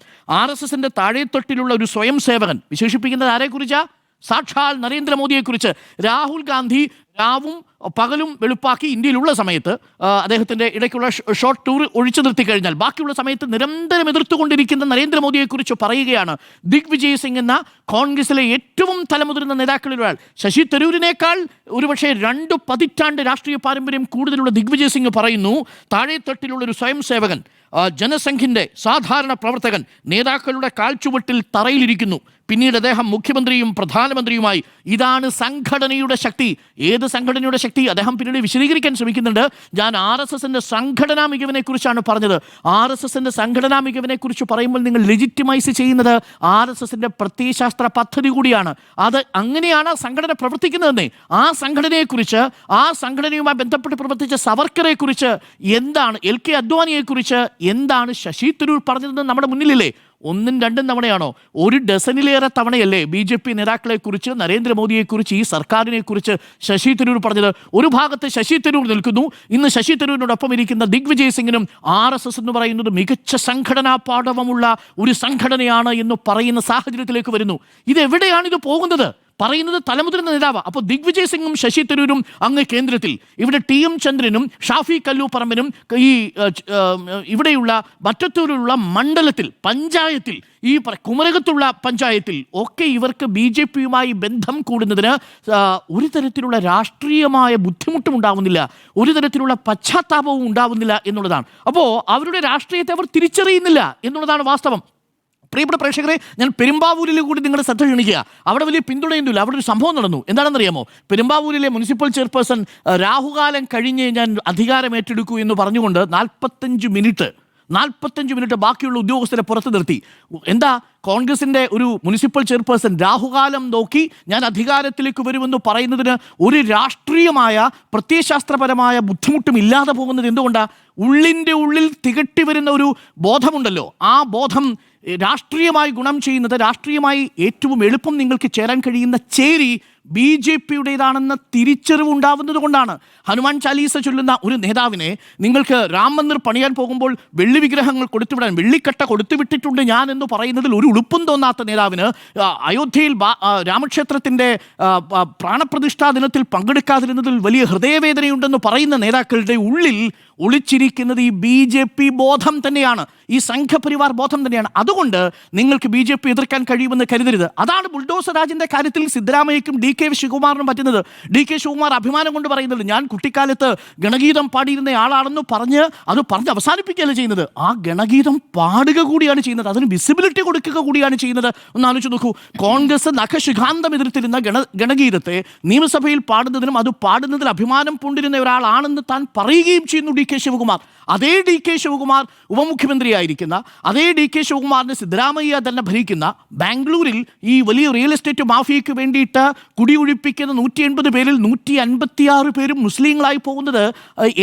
RSSന്റെ താഴെത്തൊട്ടിലുള്ള ഒരു സ്വയം സേവകൻ വിശേഷിപ്പിക്കുന്നത് ആരെക്കുറിച്ചാ? സാക്ഷാൽ നരേന്ദ്രമോദിയെക്കുറിച്ച്. രാഹുൽ ഗാന്ധി രാവും പകലും വെളുപ്പാക്കി ഇന്ത്യയിലുള്ള സമയത്ത് അദ്ദേഹത്തിൻ്റെ ഇടയ്ക്കുള്ള ഷോർട്ട് ടൂർ ഒഴിച്ചു നിർത്തി കഴിഞ്ഞാൽ ബാക്കിയുള്ള സമയത്ത് നിരന്തരം എതിർത്തുകൊണ്ടിരിക്കുന്ന നരേന്ദ്രമോദിയെക്കുറിച്ച് പറയുകയാണ് ദിഗ്വിജയ് സിംഗ് എന്ന കോൺഗ്രസിലെ ഏറ്റവും തലമുതിർന്ന നേതാക്കളിൽ ഒരാൾ. ശശി തരൂരിനേക്കാൾ ഒരുപക്ഷെ 2 പതിറ്റാണ്ട് രാഷ്ട്രീയ പാരമ്പര്യം കൂടുതലുള്ള ദിഗ്വിജയ് സിംഗ് പറയുന്നു, താഴെത്തട്ടിലുള്ള ഒരു സ്വയം സേവകൻ, ജനസംഘിൻ്റെ സാധാരണ പ്രവർത്തകൻ നേതാക്കളുടെ കാൽച്ചുവട്ടിൽ തറയിലിരിക്കുന്നു. പിന്നീട് അദ്ദേഹം മുഖ്യമന്ത്രിയും പ്രധാനമന്ത്രിയുമായി. ഇതാണ് സംഘടനയുടെ ശക്തി. ഏത് സംഘടനയുടെ ശക്തി? അദ്ദേഹം പിന്നീട് വിശദീകരിക്കാൻ ശ്രമിക്കുന്നുണ്ട്. ഞാൻ RSSന്റെ സംഘടനാ മികവിനെ കുറിച്ചാണ് പറഞ്ഞത്. RSSന്റെ സംഘടനാ മികവിനെ കുറിച്ച് പറയുമ്പോൾ നിങ്ങൾ ലെജിറ്റിമൈസ് ചെയ്യുന്നത് RSSന്റെ പ്രത്യയശാസ്ത്ര പദ്ധതി കൂടിയാണ്. അത് അങ്ങനെയാണ് സംഘടന പ്രവർത്തിക്കുന്നതെന്നേ. ആ സംഘടനയെക്കുറിച്ച്, ആ സംഘടനയുമായി ബന്ധപ്പെട്ട് പ്രവർത്തിച്ച സവർക്കറെ കുറിച്ച് എന്താണ്, LK അദ്വാനിയെക്കുറിച്ച് എന്താണ് ശശി തരൂർ പറഞ്ഞതെന്ന് നമ്മുടെ മുന്നിലില്ലേ? 1ഉം 2ഉം തവണയാണോ? 1 ഡസനിലേറെ തവണയല്ലേ BJP നേതാക്കളെക്കുറിച്ച്, നരേന്ദ്രമോദിയെക്കുറിച്ച്, ഈ സർക്കാരിനെക്കുറിച്ച് ശശി തരൂർ പറഞ്ഞത്? ഒരു ഭാഗത്ത് ശശി തരൂർ നിൽക്കുന്നു. ഇന്ന് ശശി തരൂരിനോടൊപ്പം ഇരിക്കുന്ന ദിഗ്വിജയ് സിംഗിനും RSS എന്ന് പറയുന്നത് മികച്ച സംഘടനാ പാടവമുള്ള ഒരു സംഘടനയാണ് എന്ന് പറയുന്ന സാഹചര്യത്തിലേക്ക് വരുന്നു. ഇതെവിടെയാണ് ഇത് പോകുന്നത്? പറയുന്നത് തലമുതിർന്ന നേതാവ്. അപ്പോൾ ദിഗ്വിജയ് സിംഗും ശശി തരൂരും അങ്ങ് കേന്ദ്രത്തിൽ, ഇവിടെ TM ചന്ദ്രനും ഷാഫി കല്ലൂപ്പറമ്പനും ഈ ഇവിടെയുള്ള മറ്റത്തൂരിലുള്ള മണ്ഡലത്തിൽ, പഞ്ചായത്തിൽ, ഈ കുമരകത്തുള്ള പഞ്ചായത്തിൽ ഒക്കെ ഇവർക്ക് BJP-യുമായി ബന്ധം കൂടുന്നതിന് ഒരു തരത്തിലുള്ള രാഷ്ട്രീയമായ ബുദ്ധിമുട്ടും ഉണ്ടാവുന്നില്ല, ഒരു തരത്തിലുള്ള പശ്ചാത്താപവും ഉണ്ടാവുന്നില്ല എന്നുള്ളതാണ്. അപ്പോൾ അവരുടെ രാഷ്ട്രീയത്തെ അവർ തിരിച്ചറിയുന്നില്ല എന്നുള്ളതാണ് വാസ്തവം. പ്രിയപ്പെട്ട പ്രേക്ഷകരെ, ഞാൻ പെരുമ്പാവൂരിൽ കൂടി നിങ്ങളുടെ ശ്രദ്ധ ക്ഷണിക്കുക. അവിടെ വലിയ പിന്തുണയൊന്നുമില്ല. അവിടെ ഒരു സംഭവം നടന്നു. എന്താണെന്നറിയാമോ? പെരുമ്പാവൂരിലെ മുനിസിപ്പൽ ചെയർപേഴ്സൺ രാഹുകാലം കഴിഞ്ഞ് ഞാൻ അധികാരം ഏറ്റെടുക്കൂ എന്ന് പറഞ്ഞുകൊണ്ട് 45 മിനിറ്റ് 45 മിനിറ്റ് ബാക്കിയുള്ള ഉദ്യോഗസ്ഥരെ പുറത്തു നിർത്തി. എന്താ കോൺഗ്രസിന്റെ ഒരു മുനിസിപ്പൽ ചെയർപേഴ്സൺ രാഹുകാലം നോക്കി ഞാൻ അധികാരത്തിലേക്ക് വരുമെന്ന് പറയുന്നതിന് ഒരു രാഷ്ട്രീയമായ പ്രത്യയശാസ്ത്രപരമായ ബുദ്ധിമുട്ടും ഇല്ലാതെ പോകുന്നത് എന്തുകൊണ്ടാണ്? ഉള്ളിൻ്റെ ഉള്ളിൽ തികട്ടി വരുന്ന ഒരു ബോധമുണ്ടല്ലോ. ആ ബോധം രാഷ്ട്രീയമായി ഗുണം ചെയ്യുന്നത്, രാഷ്ട്രീയമായി ഏറ്റവും എളുപ്പം നിങ്ങൾക്ക് ചേരാൻ കഴിയുന്ന ചേരി BJP-യുടേതാണെന്ന തിരിച്ചറിവുണ്ടാവുന്നത് കൊണ്ടാണ്. ഹനുമാൻ ചാലീസ ചൊല്ലുന്ന ഒരു നേതാവിനെ നിങ്ങൾക്ക് രാം മന്ദിർ പണിയാൻ പോകുമ്പോൾ വെള്ളി വിഗ്രഹങ്ങൾ കൊടുത്തുവിടാൻ, വെള്ളിക്കട്ട കൊടുത്തുവിട്ടിട്ടുണ്ട് ഞാൻ എന്ന് പറയുന്നതിൽ ഒരു ഉളുപ്പും തോന്നാത്ത നേതാവിന് അയോധ്യയിൽ രാമക്ഷേത്രത്തിൻ്റെ പ്രാണപ്രതിഷ്ഠാ ദിനത്തിൽ പങ്കെടുക്കാതിരുന്നതിൽ വലിയ ഹൃദയവേദനയുണ്ടെന്ന് പറയുന്ന നേതാക്കളുടെ ഉള്ളിൽ ഒളിച്ചിരിക്കുന്നത് ഈ BJP ബോധം തന്നെയാണ്, ഈ സംഘപരിവാർ ബോധം തന്നെയാണ്. അതുകൊണ്ട് നിങ്ങൾക്ക് BJP എതിർക്കാൻ കഴിയുമെന്ന് കരുതരുത്. അതാണ് ബുൾഡോസർ രാജിൻ്റെ കാര്യത്തിൽ സിദ്ധരാമയ്യക്കും DK ശിവകുമാറിനും പറ്റുന്നത്. DK ശിവകുമാർ അഭിമാനം കൊണ്ട് പറയുന്നത് ഞാൻ കുട്ടിക്കാലത്ത് ഗണഗീതം പാടിയിരുന്ന ആളാണെന്ന് പറഞ്ഞ് അവസാനിപ്പിക്കുകയല്ല ചെയ്യുന്നത്. ആ ഗണഗീതം പാടുക കൂടിയാണ് ചെയ്യുന്നത്, അതിന് വിസിബിലിറ്റി കൊടുക്കുക കൂടിയാണ് ചെയ്യുന്നത്. ഒന്ന് ആലോചിച്ച് നോക്കൂ. കോൺഗ്രസ് നഖശിഖാന്തം എതിർത്തിരുന്ന ഗണഗീതത്തെ നിയമസഭയിൽ പാടുന്നതിനും അത് പാടുന്നതിൽ അഭിമാനം പൂണ്ടിരുന്ന ഒരാളാണെന്ന് താൻ പറയുകയും ചെയ്യുന്നു DK ശിവകുമാർ. അതേ DK ശിവകുമാർ ഉപമുഖ്യമന്ത്രിയായിരിക്കുന്ന, അതേ DK ശിവകുമാറിന് സിദ്ധരാമയ്യ തന്നെ ഭരിക്കുന്ന ബാംഗ്ലൂരിൽ ഈ വലിയ റിയൽ എസ്റ്റേറ്റ് മാഫിയയ്ക്ക് വേണ്ടിയിട്ട് കുടിയൊഴിപ്പിക്കുന്ന 180 പേരിൽ 156 പേരും മുസ്ലിങ്ങളായി പോകുന്നത്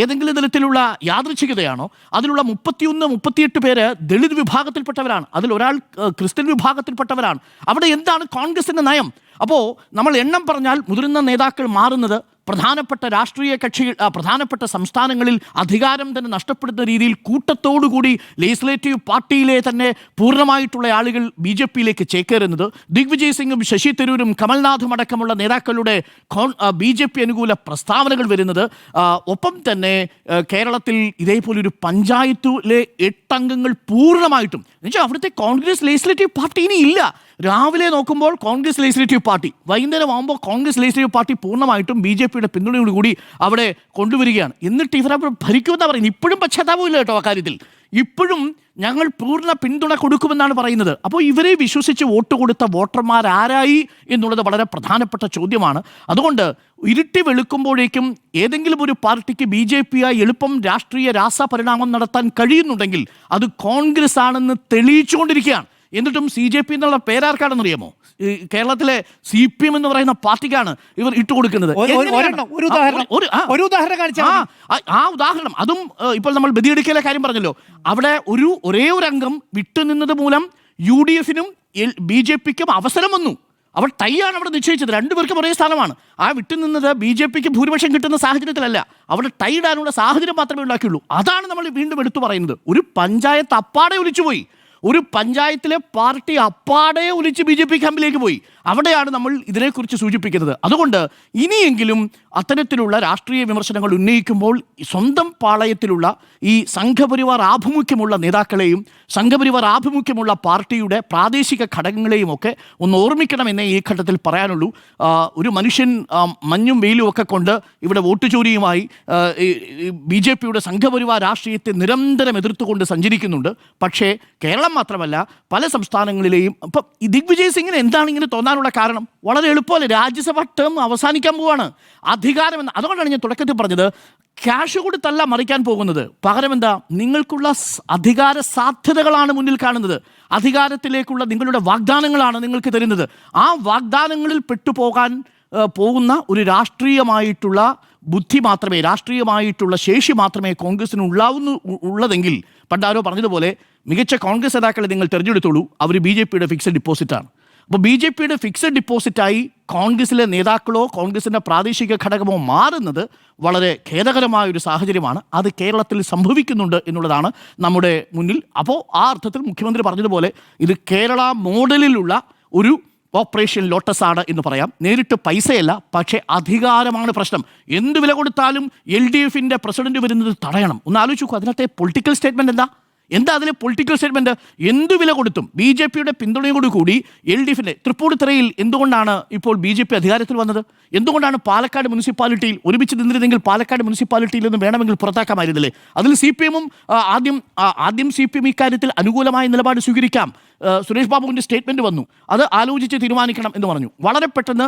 ഏതെങ്കിലും തരത്തിലുള്ള യാദൃച്ഛികതയാണോ? അതിലുള്ള 38 പേര് ദളിത് വിഭാഗത്തിൽപ്പെട്ടവരാണ്, അതിലൊരാൾ ക്രിസ്ത്യൻ വിഭാഗത്തിൽപ്പെട്ടവരാണ്. അവിടെ എന്താണ് കോൺഗ്രസിൻ്റെ നയം? അപ്പോൾ നമ്മൾ എണ്ണം പറഞ്ഞാൽ മുതിർന്ന നേതാക്കൾ മാറുന്നത് പ്രധാനപ്പെട്ട രാഷ്ട്രീയ കക്ഷികൾ, പ്രധാനപ്പെട്ട സംസ്ഥാനങ്ങളിൽ അധികാരം തന്നെ നഷ്ടപ്പെടുന്ന രീതിയിൽ കൂട്ടത്തോടുകൂടി ലെജിസ്ലേറ്റീവ് പാർട്ടിയിലെ തന്നെ പൂർണ്ണമായിട്ടുള്ള ആളുകൾ BJP-യിലേക്ക് ചേക്കേറുന്നത്, ദിഗ്വിജയ് സിംഗും ശശി തരൂരും കമൽനാഥും അടക്കമുള്ള നേതാക്കളുടെ BJP അനുകൂല പ്രസ്താവനകൾ വരുന്നത്, ഒപ്പം തന്നെ കേരളത്തിൽ ഇതേപോലൊരു പഞ്ചായത്തിലെ 8 അംഗങ്ങൾ പൂർണ്ണമായിട്ടും എന്നുവെച്ചാൽ അവിടുത്തെ കോൺഗ്രസ് ലെജിസ്ലേറ്റീവ് പാർട്ടി ഇനി ഇല്ല. രാവിലെ നോക്കുമ്പോൾ കോൺഗ്രസ് ലെജിസ്ലേറ്റീവ് പാർട്ടി, വൈകുന്നേരം ആകുമ്പോൾ കോൺഗ്രസ് ലെജിസ്ലേറ്റീവ് പാർട്ടി പൂർണ്ണമായിട്ടും BJP-യുടെ പിന്തുണയോടുകൂടി അവിടെ കൊണ്ടുവരികയാണ്. എന്നിട്ട് ഇവരവിടെ ഭരിക്കുമെന്നാണ് പറയുന്നത്. ഇപ്പോഴും പശ്ചാത്താപമില്ല കേട്ടോ ആ കാര്യത്തിൽ. ഇപ്പോഴും ഞങ്ങൾ പൂർണ്ണ പിന്തുണ കൊടുക്കുമെന്നാണ് പറയുന്നത്. അപ്പോൾ ഇവരെ വിശ്വസിച്ച് വോട്ട് കൊടുത്ത വോട്ടർമാർ ആരായി എന്നുള്ളത് വളരെ പ്രധാനപ്പെട്ട ചോദ്യമാണ്. അതുകൊണ്ട് ഇരുട്ടി വെളുക്കുമ്പോഴേക്കും ഏതെങ്കിലും ഒരു പാർട്ടിക്ക് BJP-യായി എളുപ്പം രാഷ്ട്രീയ രാസപരിണാമം നടത്താൻ കഴിയുന്നുണ്ടെങ്കിൽ അത് കോൺഗ്രസ് ആണെന്ന് തെളിയിച്ചുകൊണ്ടിരിക്കുകയാണ്. എന്നിട്ടും CJP എന്നുള്ള പേരാർക്കാണെന്നറിയാമോ? കേരളത്തിലെ CPM എന്ന് പറയുന്ന പാർട്ടിക്കാണ് ഇവർ ഇട്ടുകൊടുക്കുന്നത്. ഒരു ഉദാഹരണം കാണിച്ചാൽ ആ ഉദാഹരണം അതും ഇപ്പോൾ നമ്മൾ ബദിയടുക്കയിലെ കാര്യം പറഞ്ഞല്ലോ. അവിടെ ഒരേ ഒരു അംഗം വിട്ടുനിന്നത് മൂലം UDF-നും BJP-ക്കും അവസരം വന്നു. അവർ ടൈയാണ് അവിടെ നിശ്ചയിച്ചത്, രണ്ടുപേർക്കും ഒരേ സ്ഥാനമാണ്. ആ വിട്ടുനിന്നത് BJP-ക്ക് ഭൂരിപക്ഷം കിട്ടുന്ന സാഹചര്യത്തിലല്ല, അവിടെ ടൈ ഇടാനുള്ള സാഹചര്യം മാത്രമേ ഉണ്ടാക്കിയുള്ളൂ. അതാണ് നമ്മൾ വീണ്ടും എടുത്തു പറയുന്നത്. ഒരു പഞ്ചായത്ത് അപ്പാടെ ഒലിച്ചുപോയി, ഒരു പഞ്ചായത്തിലെ പാർട്ടി അപ്പാടെ ഒലിച്ച് BJP ക്യാമ്പിലേക്ക് പോയി. അവിടെയാണ് നമ്മൾ ഇതിനെക്കുറിച്ച് സൂചിപ്പിക്കുന്നത്. അതുകൊണ്ട് ഇനിയെങ്കിലും അത്തരത്തിലുള്ള രാഷ്ട്രീയ വിമർശനങ്ങൾ ഉന്നയിക്കുമ്പോൾ സ്വന്തം പാളയത്തിലുള്ള ഈ സംഘപരിവാർ ആഭിമുഖ്യമുള്ള നേതാക്കളെയും സംഘപരിവാർ ആഭിമുഖ്യമുള്ള പാർട്ടിയുടെ പ്രാദേശിക ഘടകങ്ങളെയും ഒക്കെ ഒന്ന് ഓർമ്മിക്കണമെന്നേ ഈ ഘട്ടത്തിൽ പറയാനുള്ളൂ. ഒരു മനുഷ്യൻ മഞ്ഞും വെയിലും ഒക്കെ കൊണ്ട് ഇവിടെ വോട്ട് ചോരിയുമായി BJP-യുടെ സംഘപരിവാർ രാഷ്ട്രീയത്തെ നിരന്തരം എതിർത്തുകൊണ്ട് സഞ്ചരിക്കുന്നുണ്ട്. പക്ഷേ കേരളം മാത്രമല്ല പല സംസ്ഥാനങ്ങളിലെയും ഇപ്പം ദിഗ്വിജയ് സിംഗിന് എന്താണ് ഇങ്ങനെ തോന്നാനുള്ള കാരണം? വളരെ എളുപ്പമല്ലേ, രാജ്യസഭ ടേം അവസാനിക്കാൻ പോവാണ്. അധികാരം എന്ന്, അതുകൊണ്ടാണ് ഞാൻ തുടക്കത്തിൽ പറഞ്ഞത് ക്യാഷ് കൊടുത്തല്ല മറിക്കാൻ പോകുന്നത്. പകരം എന്താ, നിങ്ങൾക്കുള്ള അധികാര സാധ്യതകളാണ് മുന്നിൽ കാണുന്നത്. അധികാരത്തിലേക്കുള്ള നിങ്ങളുടെ വാഗ്ദാനങ്ങളാണ് നിങ്ങൾക്ക് തരുന്നത്. ആ വാഗ്ദാനങ്ങളിൽ പെട്ടുപോകാൻ പോകുന്ന ഒരു രാഷ്ട്രീയമായിട്ടുള്ള ബുദ്ധി മാത്രമേ, രാഷ്ട്രീയമായിട്ടുള്ള ശേഷി മാത്രമേ കോൺഗ്രസിന് ഉള്ളതെങ്കിൽ പണ്ടാരോ പറഞ്ഞതുപോലെ മികച്ച കോൺഗ്രസ് നേതാക്കളെ നിങ്ങൾ തിരഞ്ഞെടുത്തോളൂ, അവർ BJP-യുടെ ഫിക്സഡ് ഡിപ്പോസിറ്റാണ്. അപ്പോൾ BJP-യുടെ ഫിക്സഡ് ഡിപ്പോസിറ്റായി കോൺഗ്രസിലെ നേതാക്കളോ കോൺഗ്രസിൻ്റെ പ്രാദേശിക ഘടകമോ മാറുന്നത് വളരെ ഖേദകരമായൊരു സാഹചര്യമാണ്. അത് കേരളത്തിൽ സംഭവിക്കുന്നുണ്ട് എന്നുള്ളതാണ് നമ്മുടെ മുന്നിൽ. അപ്പോൾ ആ അർത്ഥത്തിൽ മുഖ്യമന്ത്രി പറഞ്ഞതുപോലെ ഇത് കേരള മോഡലിലുള്ള ഒരു ഓപ്പറേഷൻ ലോട്ടസ് ആണ് എന്ന് പറയാം. നേരിട്ട് പൈസയല്ല, പക്ഷേ അധികാരമാണ് പ്രശ്നം. എന്ത് വില കൊടുത്താലും LDF-ന്റെ പ്രസിഡന്റ് വരുന്നത് തടയണം. ഒന്ന് ആലോചിച്ച് നോക്കൂ, അതിനകത്തെ പൊളിറ്റിക്കൽ സ്റ്റേറ്റ്മെൻറ്റ് എന്താ അതിലെ പൊളിറ്റിക്കൽ സ്റ്റേറ്റ്മെൻറ്റ്? എന്തു വില കൊടുത്തും BJP-യുടെ പിന്തുണയോടുകൂടി LDF-ന്റെ തൃപ്പൂണിത്തുറയിൽ എന്തുകൊണ്ടാണ് ഇപ്പോൾ BJP അധികാരത്തിൽ വന്നത്? എന്തുകൊണ്ടാണ് പാലക്കാട് മുനിസിപ്പാലിറ്റിയിൽ ഒരുമിച്ച് നിന്നിരുന്നെങ്കിൽ പാലക്കാട് മുനിസിപ്പാലിറ്റിയിൽ നിന്ന് വേണമെങ്കിൽ പുറത്താക്കാമായിരുന്നില്ലേ? അതിൽ CPM-ഉം ആദ്യം CPM ഇക്കാര്യത്തിൽ അനുകൂലമായ നിലപാട് സ്വീകരിക്കാം. സുരേഷ് ബാബുവിൻ്റെ സ്റ്റേറ്റ്മെൻറ്റ് വന്നു. അത് ആലോചിച്ച് തീരുമാനിക്കണം എന്ന് പറഞ്ഞു. വളരെ പെട്ടെന്ന്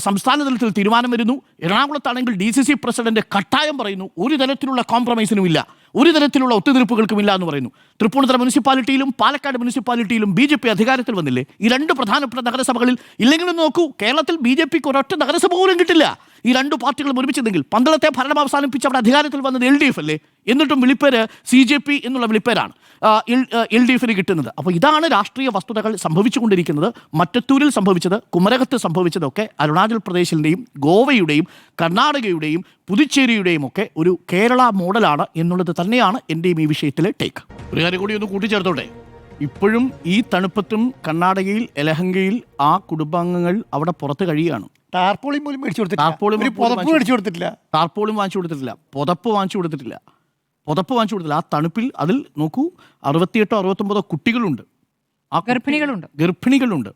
സംസ്ഥാന തലത്തിൽ തീരുമാനം വരുന്നു. എറണാകുളത്താണെങ്കിൽ DCC പ്രസിഡന്റ് കട്ടായം പറയുന്നു ഒരു തരത്തിലുള്ള കോംപ്രമൈസിനും ഇല്ല, ഒരു തരത്തിലുള്ള ഒത്തുതീർപ്പുകൾക്കും ഇല്ല എന്ന് പറയുന്നു. തൃപ്പൂണിത്തുറ മുനിസിപ്പാലിറ്റിയിലും പാലക്കാട് മുനിസിപ്പാലിറ്റിയിലും BJP അധികാരത്തിൽ വന്നില്ലേ? ഈ രണ്ട് പ്രധാനപ്പെട്ട നഗരസഭകളിൽ ഇല്ലെങ്കിലും നോക്കൂ, കേരളത്തിൽ BJPക്ക് ഒരൊറ്റ നഗരസഭ പോലും കിട്ടില്ല. ഈ രണ്ട് പാർട്ടികളും ഒരുമിച്ചെങ്കിൽ 12ത്തെ ഭരണം അവസാനിപ്പിച്ച് അവിടെ അധികാരത്തിൽ വന്നത് LDF അല്ലേ? എന്നിട്ടും വിളിപ്പേര് CJP എന്നുള്ള വിളിപ്പേരാണ് LDFന് കിട്ടുന്നത്. അപ്പോൾ ഇതാണ് രാഷ്ട്രീയ വസ്തുതകൾ സംഭവിച്ചുകൊണ്ടിരിക്കുന്നത്. മറ്റത്തൂരിൽ സംഭവിച്ചത്, കുമരകത്ത് സംഭവിച്ചതൊക്കെ അരുണാചൽ പ്രദേശിൻ്റെയും ഗോവയുടെയും കർണാടകയുടെയും പുതുച്ചേരിയുടെയും ഒക്കെ ഒരു കേരള മോഡലാണ് എന്നുള്ളത് തന്നെയാണ് എൻ്റെയും ഈ വിഷയത്തിലെ ടേക്ക്. ഒരു കാര്യം കൂടി ഒന്ന് കൂട്ടിച്ചേർത്തോട്ടെ, ഇപ്പോഴും ഈ തണുപ്പത്തും കർണാടകയിൽ യലഹങ്കയിൽ ആ കുടുംബാംഗങ്ങൾ അവിടെ പുറത്ത് കഴിയുകയാണ്. ടാർപോളിൻ പോലും മേടിച്ചു കൊടുത്തിട്ടില്ല, ടാർപോളിൻ പുതപ്പ് മേടിച്ചു കൊടുത്തിട്ടില്ല, ടാർപോളിൻ വാങ്ങിച്ചു കൊടുത്തിട്ടില്ല, പുതപ്പ് വാങ്ങിച്ചു കൊടുത്തിട്ടില്ല. ആ തണുപ്പിൽ അതിൽ നോക്കൂ 68 or 69 കുട്ടികളുണ്ട്, ആ ഗർഭിണികളുണ്ട്.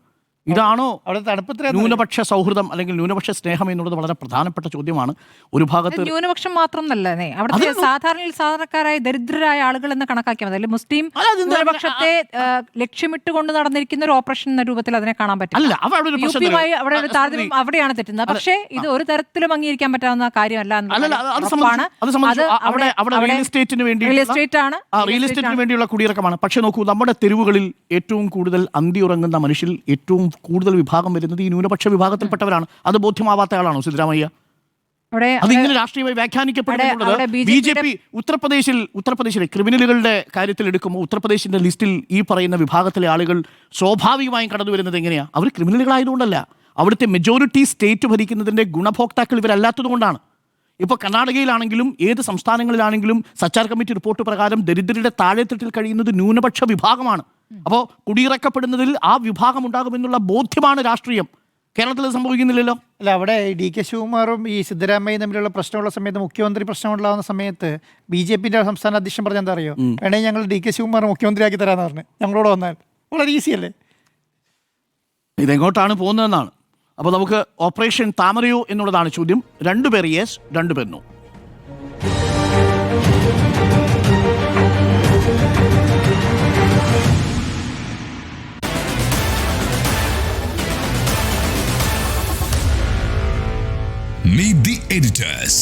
ഇതാണോ അവിടെ തണുപ്പത്തിൽ ന്യൂനപക്ഷ സൗഹൃദം അല്ലെങ്കിൽ ന്യൂനപക്ഷ സ്നേഹം എന്നുള്ളത് വളരെ പ്രധാനപ്പെട്ട ചോദ്യമാണ്. ഒരു ഭാഗത്ത് ന്യൂനപക്ഷം മാത്രമല്ലേ, അവിടുത്തെ സാധാരണക്കാരായ ദരിദ്രരായ ആളുകൾ എന്ന് കണക്കാക്കിയാൽ മതി. മുസ്ലിം ന്യൂനപക്ഷത്തെ ലക്ഷ്യമിട്ടുകൊണ്ട് നടന്നിരിക്കുന്ന ഒരു ഓപ്പറേഷൻ എന്ന രൂപത്തിൽ അതിനെ കാണാൻ പറ്റില്ല. യുപിയുമായി അവിടെ ഒരു താരതമ്യം അവിടെയാണ് തെറ്റുന്നത്. പക്ഷേ ഇത് ഒരു തരത്തിലും അംഗീകരിക്കാൻ പറ്റാവുന്ന കാര്യമല്ല. റിയൽ എസ്റ്റേറ്റിന് വേണ്ടിയുള്ള കുടിയിറക്കമാണ്. പക്ഷെ നോക്കൂ, നമ്മുടെ തെരുവുകളിൽ ഏറ്റവും കൂടുതൽ അന്തി ഉറങ്ങുന്ന മനുഷ്യരിൽ ഏറ്റവും കൂടുതൽ വിഭാഗം വരുന്നത് ഈ ന്യൂനപക്ഷ വിഭാഗത്തിൽപ്പെട്ടവരാണ്. അത് ബോധ്യമാവാത്ത ആളാണോ സിദ്ധരാമയ്യ? അതിങ്ങനെ രാഷ്ട്രീയമായി വ്യാഖ്യാനിക്കപ്പെടുന്നത് BJP ഉത്തർപ്രദേശിലെ ക്രിമിനലുകളുടെ കാര്യത്തിൽ എടുക്കുമ്പോൾ ഉത്തർപ്രദേശിന്റെ ലിസ്റ്റിൽ ഈ പറയുന്ന വിഭാഗത്തിലെ ആളുകൾ സ്വാഭാവികമായും കടന്നു വരുന്നത് എങ്ങനെയാണ്? അവർ ക്രിമിനലുകളായതുകൊണ്ടല്ല, അവിടുത്തെ മെജോറിറ്റി സ്റ്റേറ്റ് ഭരിക്കുന്നതിന്റെ ഗുണഭോക്താക്കൾ ഇവരല്ലാത്തത് കൊണ്ടാണ്. ഇപ്പോൾ കർണാടകയിലാണെങ്കിലും ഏത് സംസ്ഥാനങ്ങളിലാണെങ്കിലും സച്ചാർ കമ്മിറ്റി റിപ്പോർട്ട് പ്രകാരം ദരിദ്രരുടെ താഴെത്തട്ടിൽ കഴിയുന്നത് ന്യൂനപക്ഷ വിഭാഗമാണ്. അപ്പോൾ കുടിയിറക്കപ്പെടുന്നതിൽ ആ വിഭാഗം ഉണ്ടാകുമെന്നുള്ള ബോധ്യമാണ് രാഷ്ട്രീയം. കേരളത്തിൽ സംഭവിക്കുന്നില്ലല്ലോ. അല്ല, അവിടെ DK ശിവകുമാറും ഈ സിദ്ധരാമയ്യയും തമ്മിലുള്ള പ്രശ്നമുള്ള സമയത്ത്, മുഖ്യമന്ത്രി പ്രശ്നമുണ്ടാകുന്ന സമയത്ത് BJPന്റെ സംസ്ഥാന അധ്യക്ഷൻ പറഞ്ഞ എന്താ അറിയോ? വേണമെങ്കിൽ ഞങ്ങൾ DK ശിവകുമാർ മുഖ്യമന്ത്രിയാക്കി തരാമെന്ന് പറഞ്ഞു. ഞങ്ങളോട് വന്നാൽ വളരെ ഈസി അല്ലേ? ഇതെങ്ങോട്ടാണ് പോകുന്നതെന്നാണ്. അപ്പോൾ നമുക്ക് ഓപ്പറേഷൻ താമരയോ എന്നുള്ളതാണ് ചോദ്യം. 2 പേർ യെസ്, 2 പേർ നോ. Meet the editors.